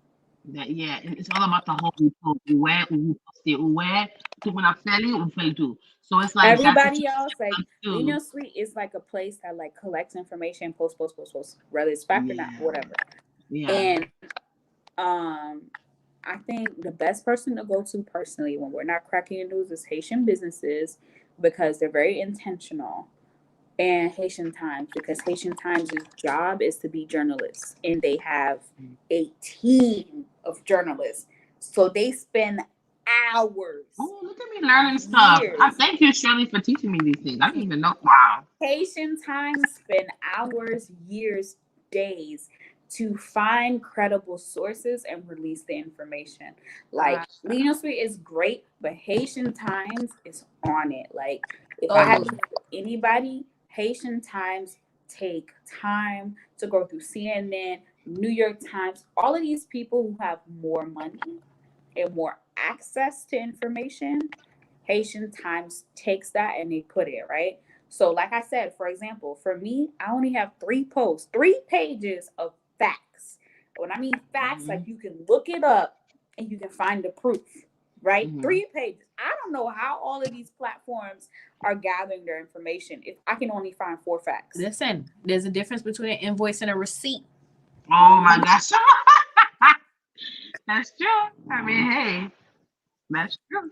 It's all about the whole where so it's like everybody else, like Union Suite is like a place that like collects information, post, whether it's fact or not, whatever. Yeah. And I think the best person to go to personally when we're not cracking the news is Haitian businesses, because they're very intentional, and Haitian Times, because Haitian Times' job is to be journalists, and they have a team of journalists. So they spend hours. Oh, look at me learning stuff. I thank you, Shirley, for teaching me these things. I didn't even know. Wow. Haitian Times spend hours, years, days to find credible sources and release the information. Like, Lino Suite is great, but Haitian Times is on it. Like, if I had to give anybody, Haitian Times take time to go through CNN, New York Times, all of these people who have more money and more access to information. Haitian Times takes that and they put it, right? So like I said, for example, for me, I only have 3 posts, 3 pages of facts. When I mean facts, like you can look it up and you can find the proof, right? 3 pages. I don't know how all of these platforms are gathering their information if I can only find 4 facts. Listen, there's a difference between an invoice and a receipt. Oh my gosh. That's true. I mean, hey, that's true.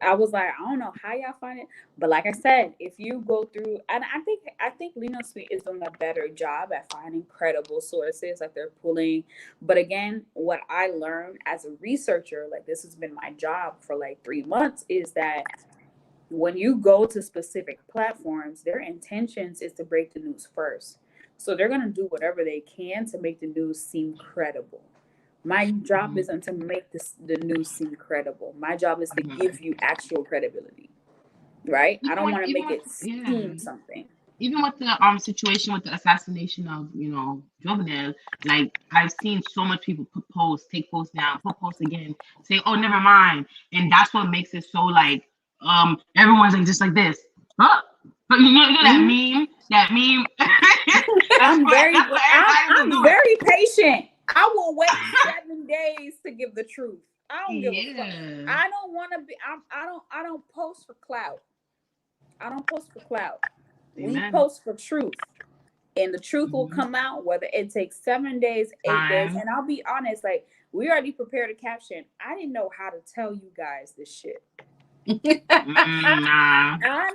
I was like, I don't know how y'all find it, but like I said, if you go through, and I think Lino Suite is doing a better job at finding credible sources, like they're pulling. But again, what I learned as a researcher, like this has been my job for like 3 months, is that when you go to specific platforms, their intentions is to break the news first. So they're gonna do whatever they can to make the news seem credible. My job isn't to make the news seem credible. My job is to give you actual credibility, right? I don't want to make it seem something. Even with the situation with the assassination of Jovenel, like I've seen so much people take posts down, put posts again, say, "Oh, never mind," and that's what makes it so like everyone's like just like this, huh? But you know that meme. I'm very patient. I will wait 7 days to give the truth. I don't give a fuck. I don't want to be. I don't post for clout. I don't post for clout. Amen. We post for truth, and the truth will come out whether it takes 7 days, 8 days. And I'll be honest, like we already prepared a caption. I didn't know how to tell you guys this shit. I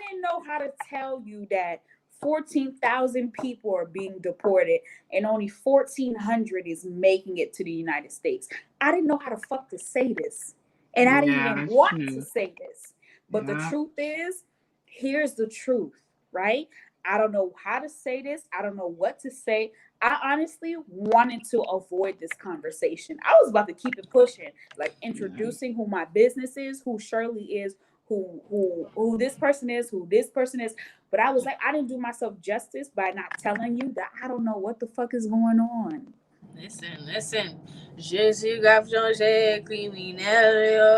didn't know how to tell you that 14,000 people are being deported and only 1,400 is making it to the United States. I didn't know how the fuck to say this. And I didn't even want to say this. But the truth is, here's the truth, right? I don't know how to say this. I don't know what to say. I honestly wanted to avoid this conversation. I was about to keep it pushing, like introducing who my business is, who Shirley is, who this person is, who this person is. But I was like, I didn't do myself justice by not telling you that I don't know what the fuck is going on. Listen. Jezi Kriminel.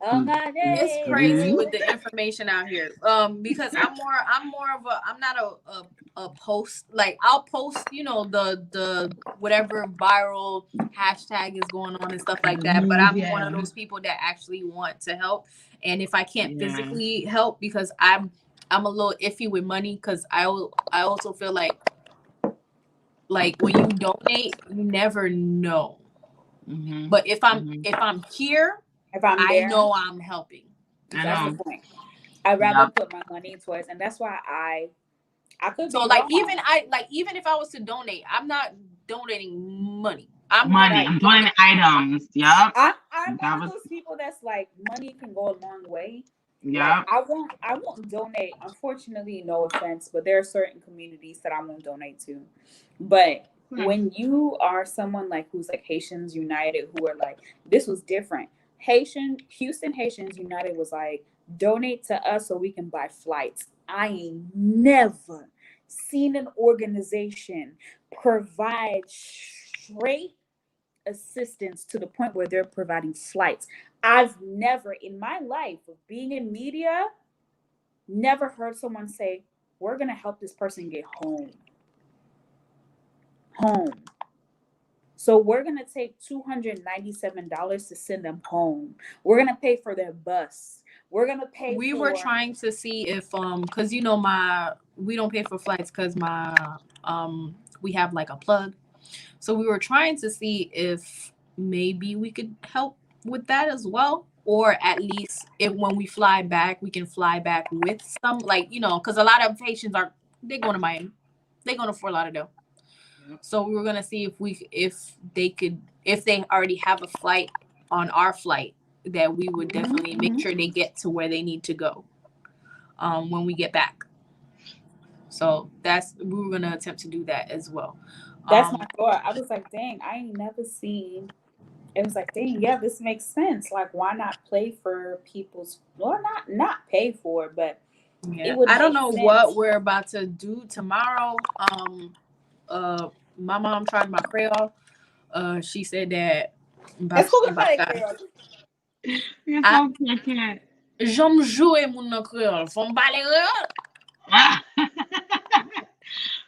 On my It's day. crazy with the information out here. Because I'm not a post, like I'll post, the whatever viral hashtag is going on and stuff like that. But I'm one of those people that actually want to help. And if I can't physically help, because I'm a little iffy with money, because I also feel like when you donate, you never know. But if I'm here, if I'm I there, know I'm helping. That's the point. I'd rather put my money towards, and that's why I could. So be like wrong. even if I was to donate, I'm not donating money. I'm donating items. Yep. I'm one of those people that's like, money can go a long way. Yeah. Like, I won't donate. Unfortunately, no offense, but there are certain communities that I won't donate to. But when you are someone like who's like Haitians United, who are like, this was different. Houston Haitians United was like, donate to us so we can buy flights. I ain't never seen an organization provide straight assistance to the point where they're providing flights. I've never in my life of being in media, never heard someone say, we're going to help this person get home. So we're going to take $297 to send them home. We're going to pay for their bus. We're going to pay We were trying to see if cuz we don't pay for flights cuz we have like a plug. So we were trying to see if maybe we could help with that as well, or at least if when we fly back, we can fly back with some, like, cuz a lot of Haitians they going to Miami. They going to Fort Lauderdale. So we were gonna see if they already have a flight on our flight, that we would definitely make sure they get to where they need to go when we get back. So we were gonna attempt to do that as well. That's my thought. I was like, dang, I ain't never seen. It was like, dang, yeah, this makes sense. Like, why not pay for people's, or not pay for, but yeah. I don't know what we're about to do tomorrow. My mom tried my Creole. She said that. Est-ce qu'on peut parler créole? J'aime jouer mon Creole. Faut me parler créole.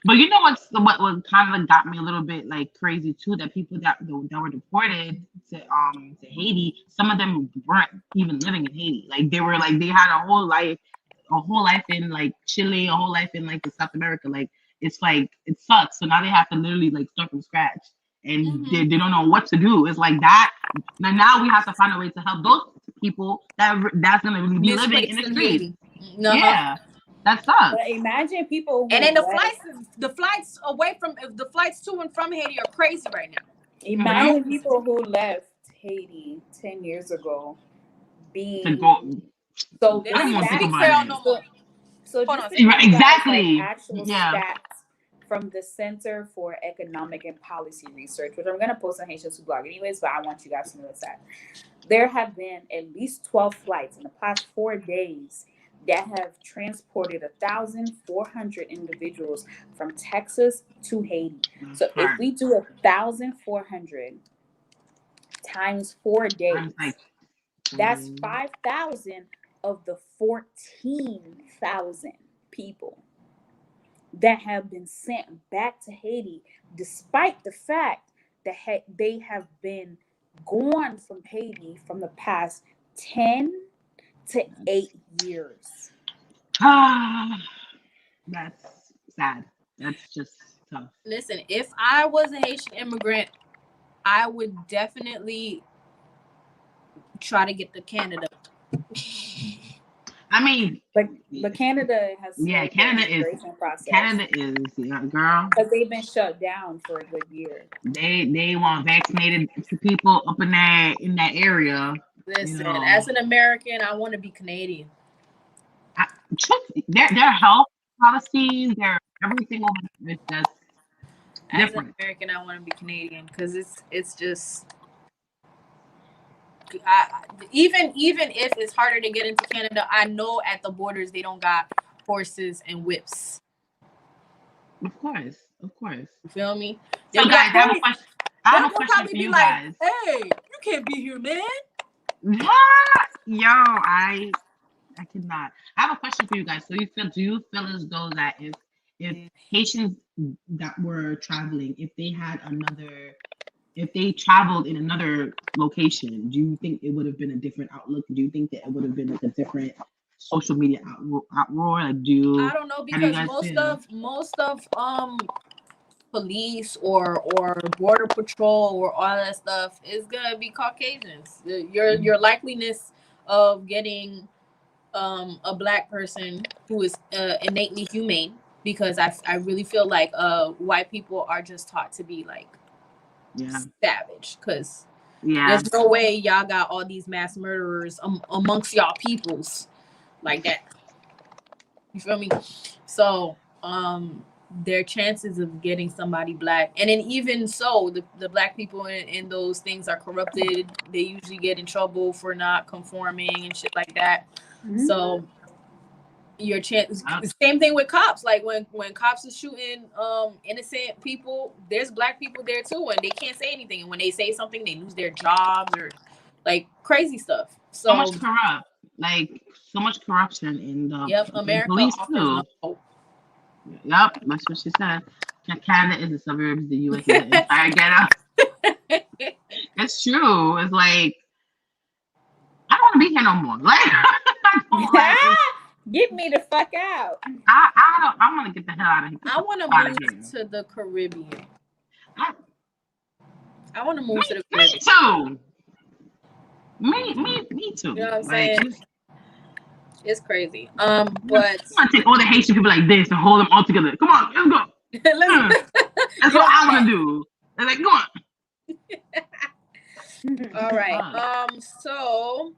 But you know what kind of got me a little bit like crazy too, that people that were deported to Haiti, some of them weren't even living in Haiti. Like they had a whole life in like Chile, a whole life in like South America. Like it's like it sucks. So now they have to literally like start from scratch, and they don't know what to do. It's like that. Now we have to find a way to help those people that's gonna really be living in the streets. Yeah. That sucks. But imagine people and then the flights away from the flights to and from Haiti are crazy right now. Imagine people who left Haiti 10 years ago being so they don't even speak Creole no more. So just exactly actual stats from the Center for Economic and Policy Research, which I'm going to post on Haitians Who Blog anyways, but I want you guys to know that there have been at least 12 flights in the past 4 days that have transported 1,400 individuals from Texas to Haiti. So if we do 1,400 times 4 days, that's 5,000 of the 14,000 people that have been sent back to Haiti, despite the fact that they have been gone from Haiti from the past 10 to 8 years. That's sad. That's just tough. Listen, if I was a Haitian immigrant, I would definitely try to get to Canada. I mean, but Canada has Canada is girl, because they've been shut down for a good year. They want vaccinated people up in that area. Listen, as an American, I want to be Canadian. Their health policies, their everything over there is just different. As an American, I want to be Canadian because it's just. Even if it's harder to get into Canada, I know at the borders they don't got horses and whips. Of course. You feel me? So guys, I have a question. have a They'll question probably for be you like, guys. "Hey, you can't be here, man." Yo, I cannot. I have a question for you guys. So do you feel as though that if Haitians that were traveling, if they traveled in another location, do you think it would have been a different outlook? Do you think that it would have been like a different social media outroar? Like, I don't know, how do you because guys most of police or border patrol or all that stuff is gonna be Caucasians. Your likeliness of getting a black person who is innately humane, because I really feel like white people are just taught to be like savage, because there's no way y'all got all these mass murderers amongst y'all peoples like that. You feel me? So their chances of getting somebody black, and then even so, the black people in those things are corrupted. They usually get in trouble for not conforming and shit like that. So your chance, same thing with cops. Like when cops are shooting innocent people, there's black people there too, and they can't say anything. And when they say something, they lose their jobs or like crazy stuff. So much corrupt, like so much corruption in the America police offers too. Yep, that's what she said. Canada is the suburbs, the U.S. is the entire ghetto. It's true. It's like I don't want to be here no more. Like, get me the fuck out. I want to get the hell out of here. I want to move to the Caribbean. I want to move to the Caribbean. Me too. You know what I'm saying? It's crazy. But I'm gonna take all the Haitian people like this and hold them all together. Come on, let's go. That's what I want to do. They're like, come on. All right. So,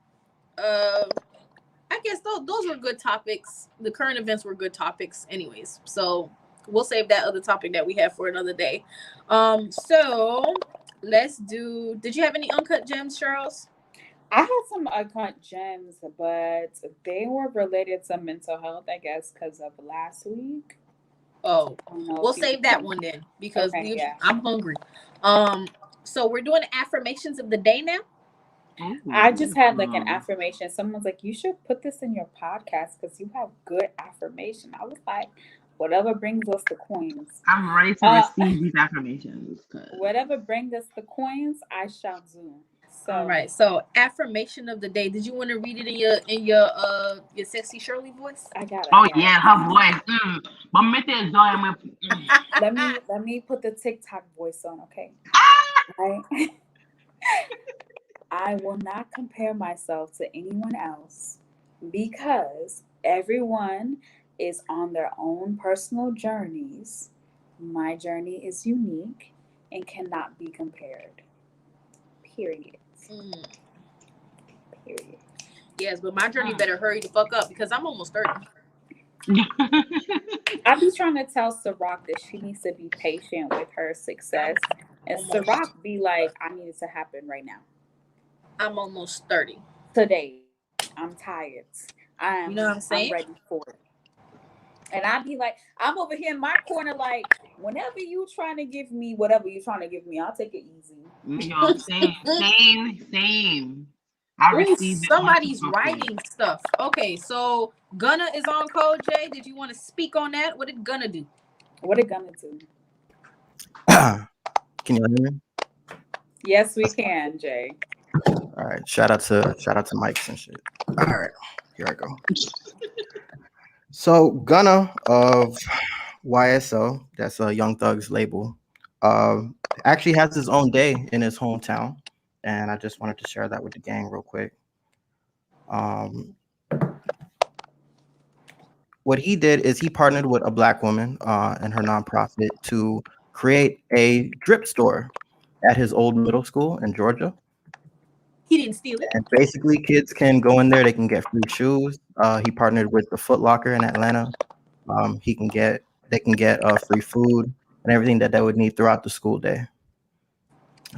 I guess those were good topics. The current events were good topics, anyways. So we'll save that other topic that we have for another day. So let's do. Did you have any uncut gems, Charles? I had some uncut gems, but they were related to mental health, I guess, because of last week. Oh, we'll save that one then, because I'm hungry. So we're doing affirmations of the day now. I just had like an affirmation. Someone's like, you should put this in your podcast because you have good affirmation. I was like, whatever brings us the coins. I'm ready to receive these affirmations. Whatever brings us the coins, I shall do. So, all right. So affirmation of the day. Did you want to read it in your sexy Shirley voice? I got it. Oh yeah, her voice. Let me put the TikTok voice on, okay? I will not compare myself to anyone else because everyone is on their own personal journeys. My journey is unique and cannot be compared. Period. Period. Yes, but my journey better hurry the fuck up because I'm almost 30. I be trying to tell Ciroc that she needs to be patient with her success. And Ciroc be like, I need it to happen right now. I'm almost 30. Today. I'm tired. You know what I'm saying? I'm ready for it. And I be like, I'm over here in my corner, like, whenever you trying to give me whatever you're trying to give me, I'll take it easy. You know, same. Somebody's writing stuff. Okay, so Gunna is on Code J. Did you want to speak on that? What did Gunna do? What did Gunna do? Can you hear me? Yes, we can, Jay. All right. Shout out to mics and shit. All right, here I go. So Gunna of YSL, that's a Young Thug's label, actually has his own day in his hometown, and I just wanted to share that with the gang real quick. What he did is he partnered with a Black woman and her nonprofit to create a drip store at his old middle school in Georgia. He didn't steal it. And basically, kids can go in there. They can get free shoes. He partnered with the Foot Locker in Atlanta. They can get free food and everything that they would need throughout the school day.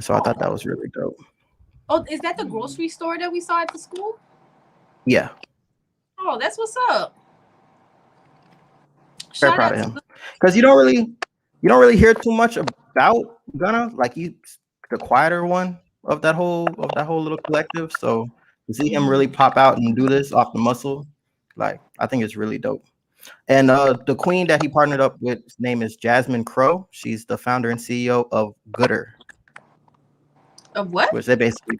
So I thought that was really dope. Oh, is that the grocery store that we saw at the school? Yeah. Oh, that's what's up. Very proud of him because you don't really hear too much about Gunna. Like, he's the quieter one of that whole little collective. So to see him really pop out and do this off the muscle, like I think it's really dope. And the queen that he partnered up with, his name is Jasmine Crow. She's the founder and CEO of Gooder. Of what? Which they basically,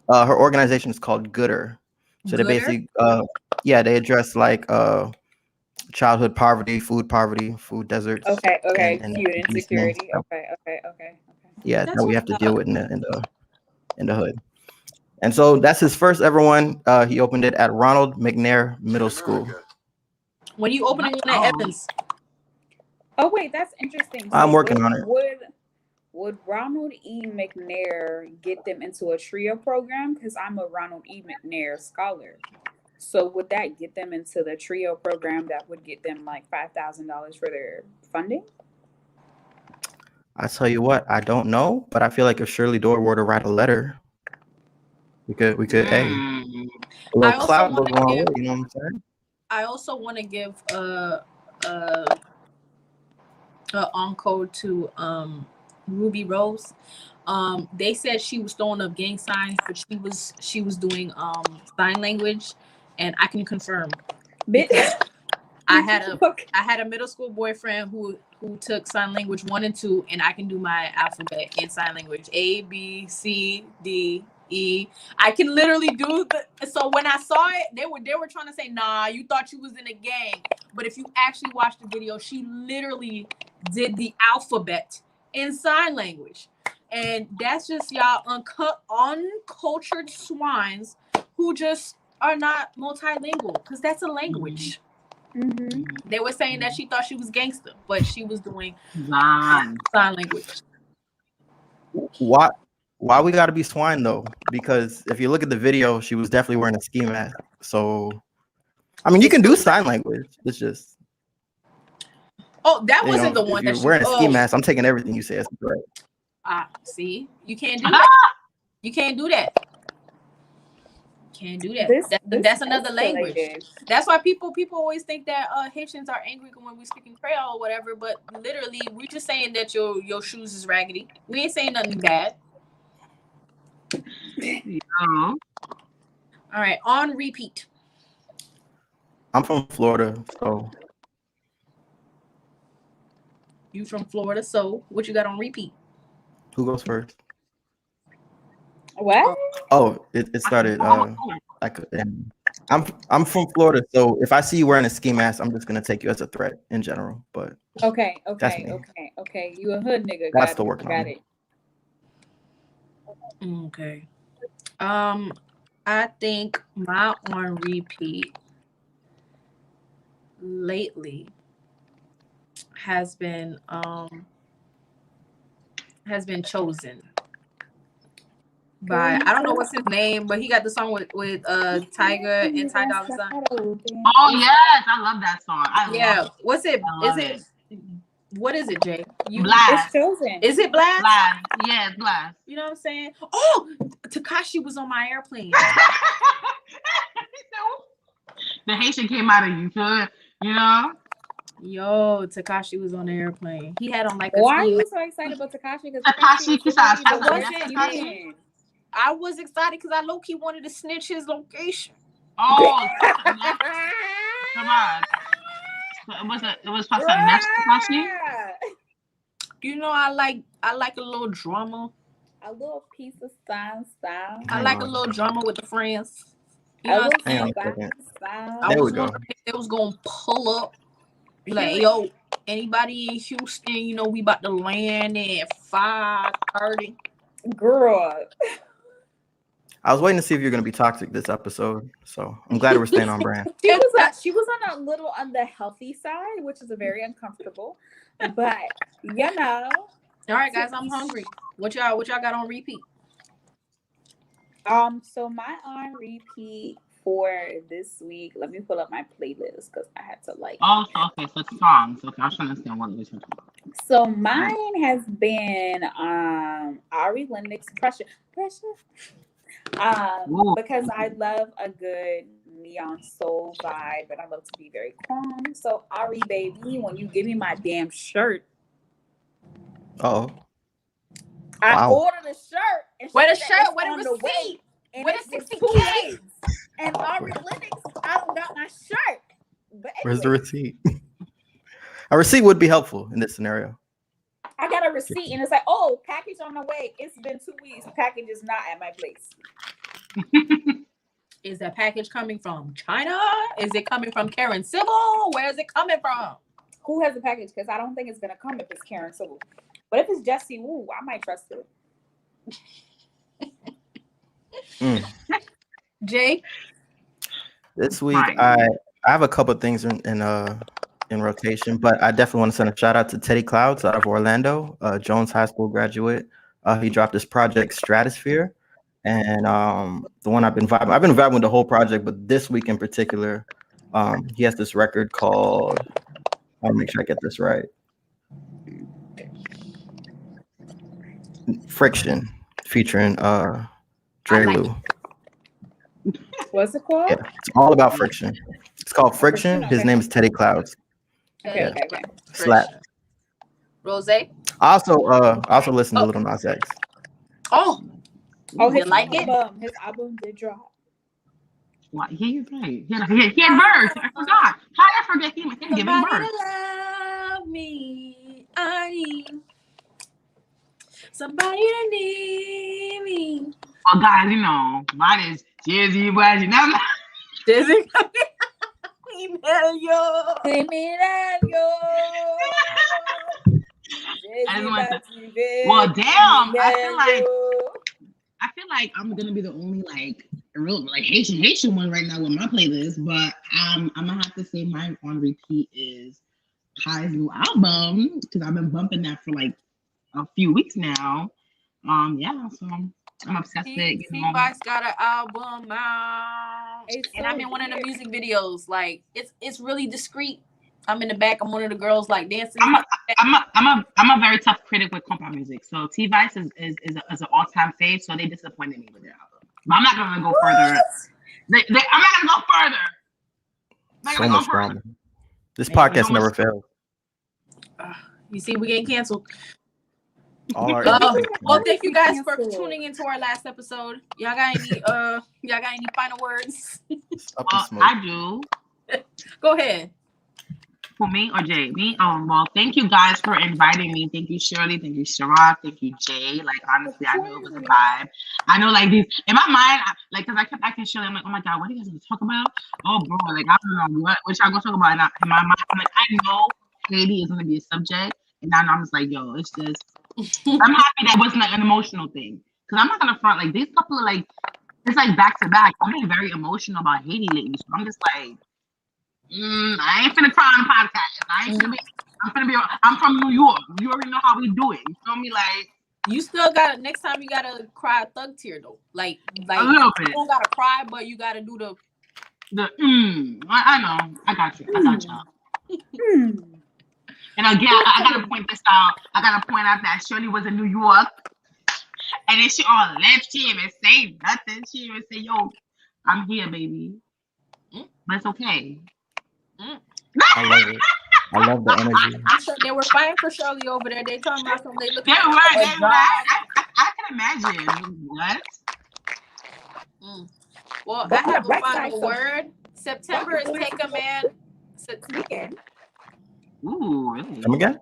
her organization is called Gooder. So they basically, they address like childhood poverty, food deserts. Okay, and food insecurity. Okay. Yeah, that we have to deal with in the hood. And so that's his first ever one. He opened it at Ronald McNair Middle School. When you opening one at Evans? Oh wait, that's interesting. I'm working on it. Would Ronald E. McNair get them into a TRIO program? Because I'm a Ronald E. McNair scholar. So would that get them into the TRIO program that would get them like $5,000 for their funding? I tell you what, I don't know, but I feel like if Shirley Dorr were to write a letter, we could hey, a little clout goes a long way, you know what I'm saying? I also want to give a encore to Ruby Rose. They said she was throwing up gang signs, but she was doing sign language, and I can confirm. I had a middle school boyfriend who took sign language 1 and 2, and I can do my alphabet in sign language A, B, C, D, E. I can literally do so when I saw it, they were trying to say, nah, you thought you was in a gang. But if you actually watch the video, she literally did the alphabet in sign language. And that's just y'all uncultured swines who just are not multilingual, because that's a language. Mm-hmm. They were saying that she thought she was gangster, but she was doing sign language. Why we gotta be swine though? Because if you look at the video, she was definitely wearing a ski mask. So, I mean, you can do sign language. It's just. Oh, that wasn't the one that you're wearing a ski mask. I'm taking everything you say as correct. See, you can't do that. You can't do that. Can't do that. That's another language. That's why people always think that Haitians are angry when we speak in Creole or whatever. But literally, we're just saying that your shoes is raggedy. We ain't saying nothing bad. All right, on repeat. I'm from Florida, so. You from Florida, so what you got on repeat? Who goes first? What? Oh, it started. I'm from Florida, so if I see you wearing a ski mask, I'm just gonna take you as a threat in general. But okay. You a hood nigga. That's still working. Got it. Okay. I think my on repeat lately has been chosen by, I don't know what's his name, but he got the song with Tiger and Ty Dolla $ign. Oh yes, I love that song. What's it? What is it, Jay? Blast. It's chosen. Is it Blast? Blast. Yeah, it's Blast. You know what I'm saying? Oh, Tekashi was on my airplane. The Haitian came out of you, too, you know? Yo, Tekashi was on the airplane. He had on like Why are you so excited about Tekashi? I was excited because I low-key wanted to snitch his location. Oh, come on. It was supposed to match Tekashi? You know, I like a little drama. A little piece of style. I like a little drama with the friends. You know what I'm saying? There we go. They was gonna pull up. Like, yo, anybody in Houston, you know, we about to land at 5:30. Girl. I was waiting to see if you're going to be toxic this episode, so I'm glad we're staying on brand. She was on a little on the healthy side, which is a very uncomfortable, but you know. All right, guys, I'm hungry. What y'all got on repeat? So my on repeat for this week, let me pull up my playlist because I had to like. Oh, okay, so it's songs. Okay, I was trying to understand what we're talking about. So mine has been Ari Lennox, Pressure. Because I love a good neon soul vibe, but I love to be very calm. So Ari, baby, when you give me my damn shirt. Oh. I Wow. ordered a shirt. And With a she said shirt, it's with a on the way, receipt, and with it's a been 60K. 2 days. And Ari Lennox, I don't got my shirt. But Where's the anyway, receipt? A receipt would be helpful in this scenario. I got a receipt, and it's like, oh, package on the way. It's been 2 weeks. Package is not at my place. Is that package coming from China? Is it coming from Karen Civil? Where is it coming from? Who has the package? Because I don't think it's gonna come if it's Karen Civil. But if it's Jesse Wu, I might trust it. Jay? This week, I have a couple of things in rotation, but I definitely want to send a shout out to Teddy Clouds out of Orlando, Jones High School graduate. He dropped his project Stratosphere, and the one I've been vibing with the whole project, but this week in particular, he has this record called, I'll make sure I get this right, Friction, featuring Dre Lou. What's it called? Yeah, it's all about friction. It's called Friction. Friction, His okay. name is Teddy Clouds. Okay. Slap. Roszay? I also listen to Little Nas X. Oh, Oh, you like it? His album did drop. What? He had birds. I forgot. How did I forget him giving Somebody birth? to love me. I need somebody to need me. Well, guys, you know, mine is Jezi, but you know. Jezi. Well, damn. I feel like I'm gonna be the only real Haitian one right now with my playlist, but I'm gonna have to say mine on repeat is Kai's new album because I've been bumping that for like a few weeks now. Yeah, so I'm obsessed with it. T-Vice got an album out, and I'm in one of the music videos. Like it's really discreet. I'm in the back. I'm one of the girls like dancing. I'm a very tough critic with compa music. So T-Vice is an all-time fave. So they disappointed me with their album. But I'm not gonna go further. I'm not gonna go further. So much drama. This podcast never fails. You see, we getting canceled. All right. Well, thank you guys for tuning into our last episode. Y'all got any final words? I do. Go ahead. For me or Jay? Me? Well, thank you guys for inviting me. Thank you, Shirley. Thank you, Ciroc. Thank you, Jay. Like, honestly, I knew it was a vibe. I know, like, these, in my mind, because I kept asking Shirley, I'm like, oh my God, what are you guys going to talk about? Oh, bro, like, I don't know what y'all going to talk about. And in my mind, I'm like, I know Haiti is going to be a subject. And now I'm just like, yo, it's just, I'm happy that wasn't like an emotional thing. Because I'm not going to front, like, these couple of, like, it's like back to back. I'm being very emotional about Haiti lately. So I'm just like, I ain't finna cry on the podcast. I'm from New York. You already know how we do it. You feel me? Like, you still gotta, next time you gotta cry a thug tear though. Like a little bit. You don't gotta cry, but you gotta do I know. I got you. And again, I gotta point this out. I gotta point out that Shirley was in New York. And then she all left. She didn't even say nothing. She didn't even say, yo, I'm here, baby. But it's okay. I love it. I love the energy. They were fighting for Shirley over there. They talking about something. They were. I can imagine. What? Well, I have a final word. September is Take a Man. Weekend. Ooh, really? Come again?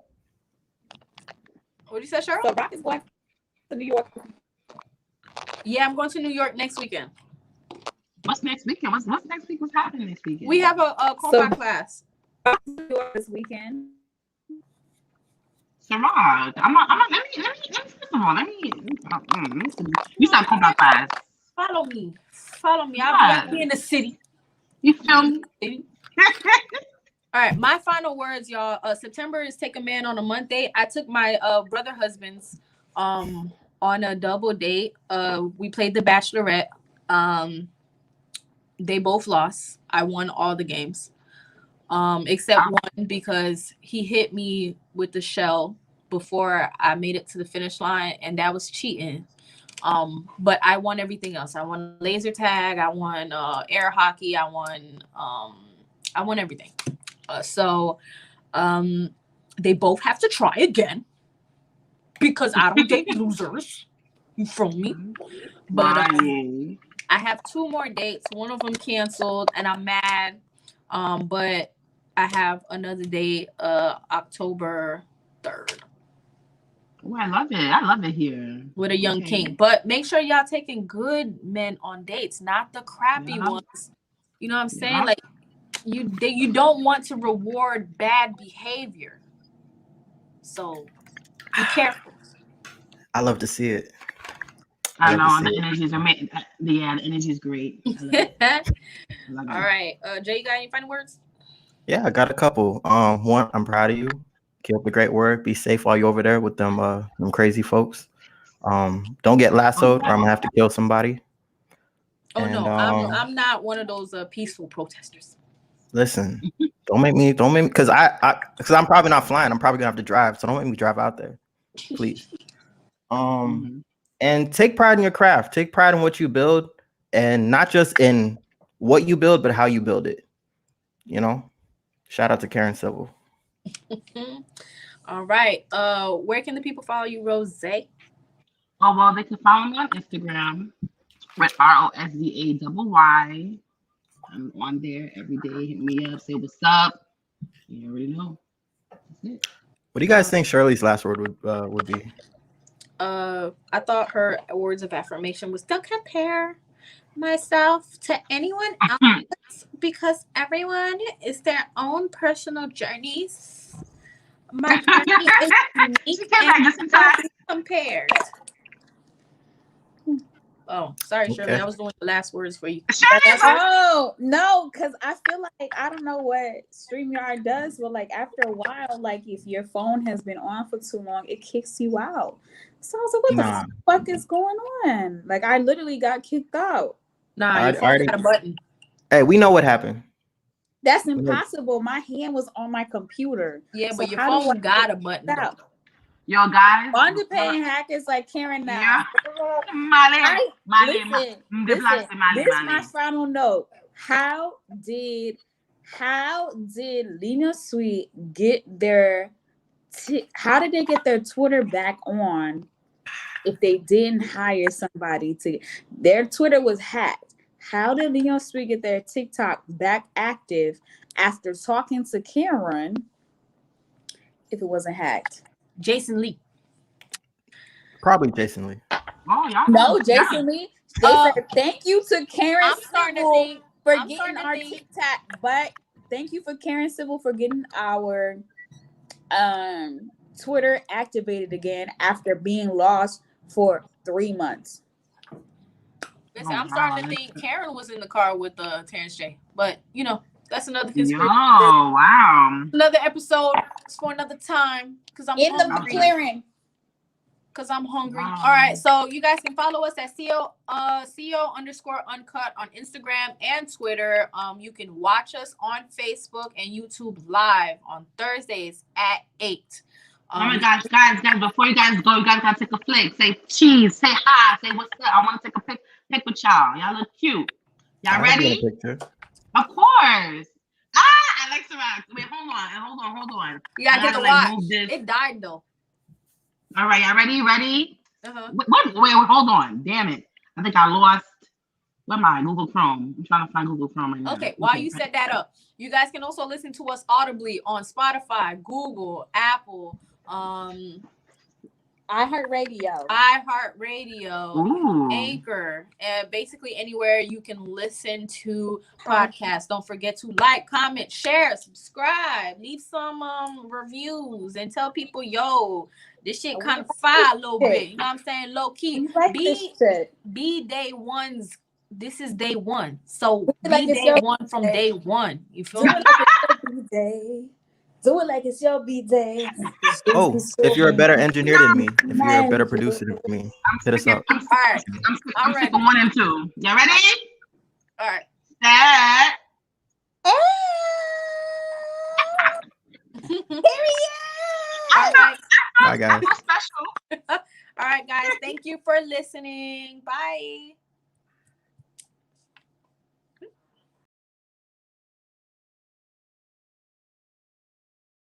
What did you say, Cheryl? So Rock is going to New York. Yeah, I'm going to New York next weekend. What's next weekend? What's next week? What's happening next weekend? We have a combat class. This weekend. Ciroc, let me you said combat class. Follow me. I'll be in the city. You feel me? All right, my final words, y'all. September is Take a Man on a Monday. I took my brother husband's on a double date. We played the Bachelorette. They both lost. I won all the games. Except one because he hit me with the shell before I made it to the finish line, and that was cheating. But I won everything else. I won laser tag, I won air hockey, I won everything. So they both have to try again because I don't date losers. You feel me? But I have 2 more dates. One of them canceled, and I'm mad. But I have another date, October 3rd. Oh, I love it. I love it here. With a young king. But make sure y'all taking good men on dates, not the crappy ones. You know what I'm saying? Like you don't want to reward bad behavior. So be careful. I love to see it. I know the energies are made. Yeah, the energy is great. I love it. All right, Jay, you got any final words? Yeah, I got a couple. One, I'm proud of you. Keep up the great work. Be safe while you're over there with them crazy folks. Don't get lassoed, or I'm gonna have to kill somebody. Oh and, no, I'm not one of those peaceful protesters. Listen, don't make me, because I'm probably not flying. I'm probably gonna have to drive, so don't make me drive out there, please. And take pride in your craft. Take pride in what you build, and not just in what you build, but how you build it. You know, shout out to Karen Civil. All right. Where can the people follow you, Roszay? Oh, well, they can follow me on Instagram with ROSZAYY. I'm on there every day. Hit me up, say what's up. You already know. That's it. What do you guys think Shirley's last word would be? I thought her words of affirmation was, don't compare myself to anyone else because everyone is their own personal journeys. My journey is unique and cannot be compared. Oh, sorry, Shirley. I was doing the last words for you. Oh, no, because I feel like, I don't know what StreamYard does, but like after a while, like if your phone has been on for too long, it kicks you out. So I was like, what the fuck is going on? Like I literally got kicked out. Nah, your phone got a button. Hey, we know what happened. That's impossible. My hand was on my computer. Yeah, so but your phone got a button. Yo, guys. Underpaying hackers like Karen now. Yeah. This is my final note. How did Lena Sweet get their how did they get their Twitter back on if they didn't hire somebody to? Their Twitter was hacked. How did Lena Sweet get their TikTok back active after talking to Karen if it wasn't hacked? Jason Lee. Probably Jason Lee. Oh, no, Jason Lee. They said thank you to Karen Civil for getting our TikTok, but thank you for Karen Civil for getting our Twitter activated again after being lost for 3 months. Listen, I'm starting to think Karen was in the car with Terrence J. But you know, that's another conspiracy. Oh wow! Another episode for another time because I'm in hungry. The clearing. Because I'm hungry. Wow. All right, so you guys can follow us at CO_uncut on Instagram and Twitter. You can watch us on Facebook and YouTube live on Thursdays at 8. Oh my gosh, guys, before you guys go, you guys gotta take a flick. Say cheese, say hi, say what's up. I want to take a pic with y'all. Y'all look cute. Y'all ready? Of course. I like Ciroc. Wait, hold on. You gotta get the watch. It died though. All right, y'all ready? Ready? Wait, hold on. Damn it. I think I lost. Where am I? Google Chrome. I'm trying to find Google Chrome right now. Okay, while you set that up, you guys can also listen to us audibly on Spotify, Google, Apple, iHeartRadio, Anchor, and basically anywhere you can listen to podcasts. Don't forget to like, comment, share, subscribe, leave some reviews, and tell people, yo, this shit kind of fire a little bit. You know what I'm saying? Low key. Be day ones. This is day one. So be day one from day one. You feel me? Do it like it's your B-Day. Oh, if you're a better engineer than me, if you're a better producer than me, hit us up. I'm ready. 1 and 2. Y'all ready? All right. Set. All right. Bye, guys. Special. All right, guys. Thank you for listening. Bye.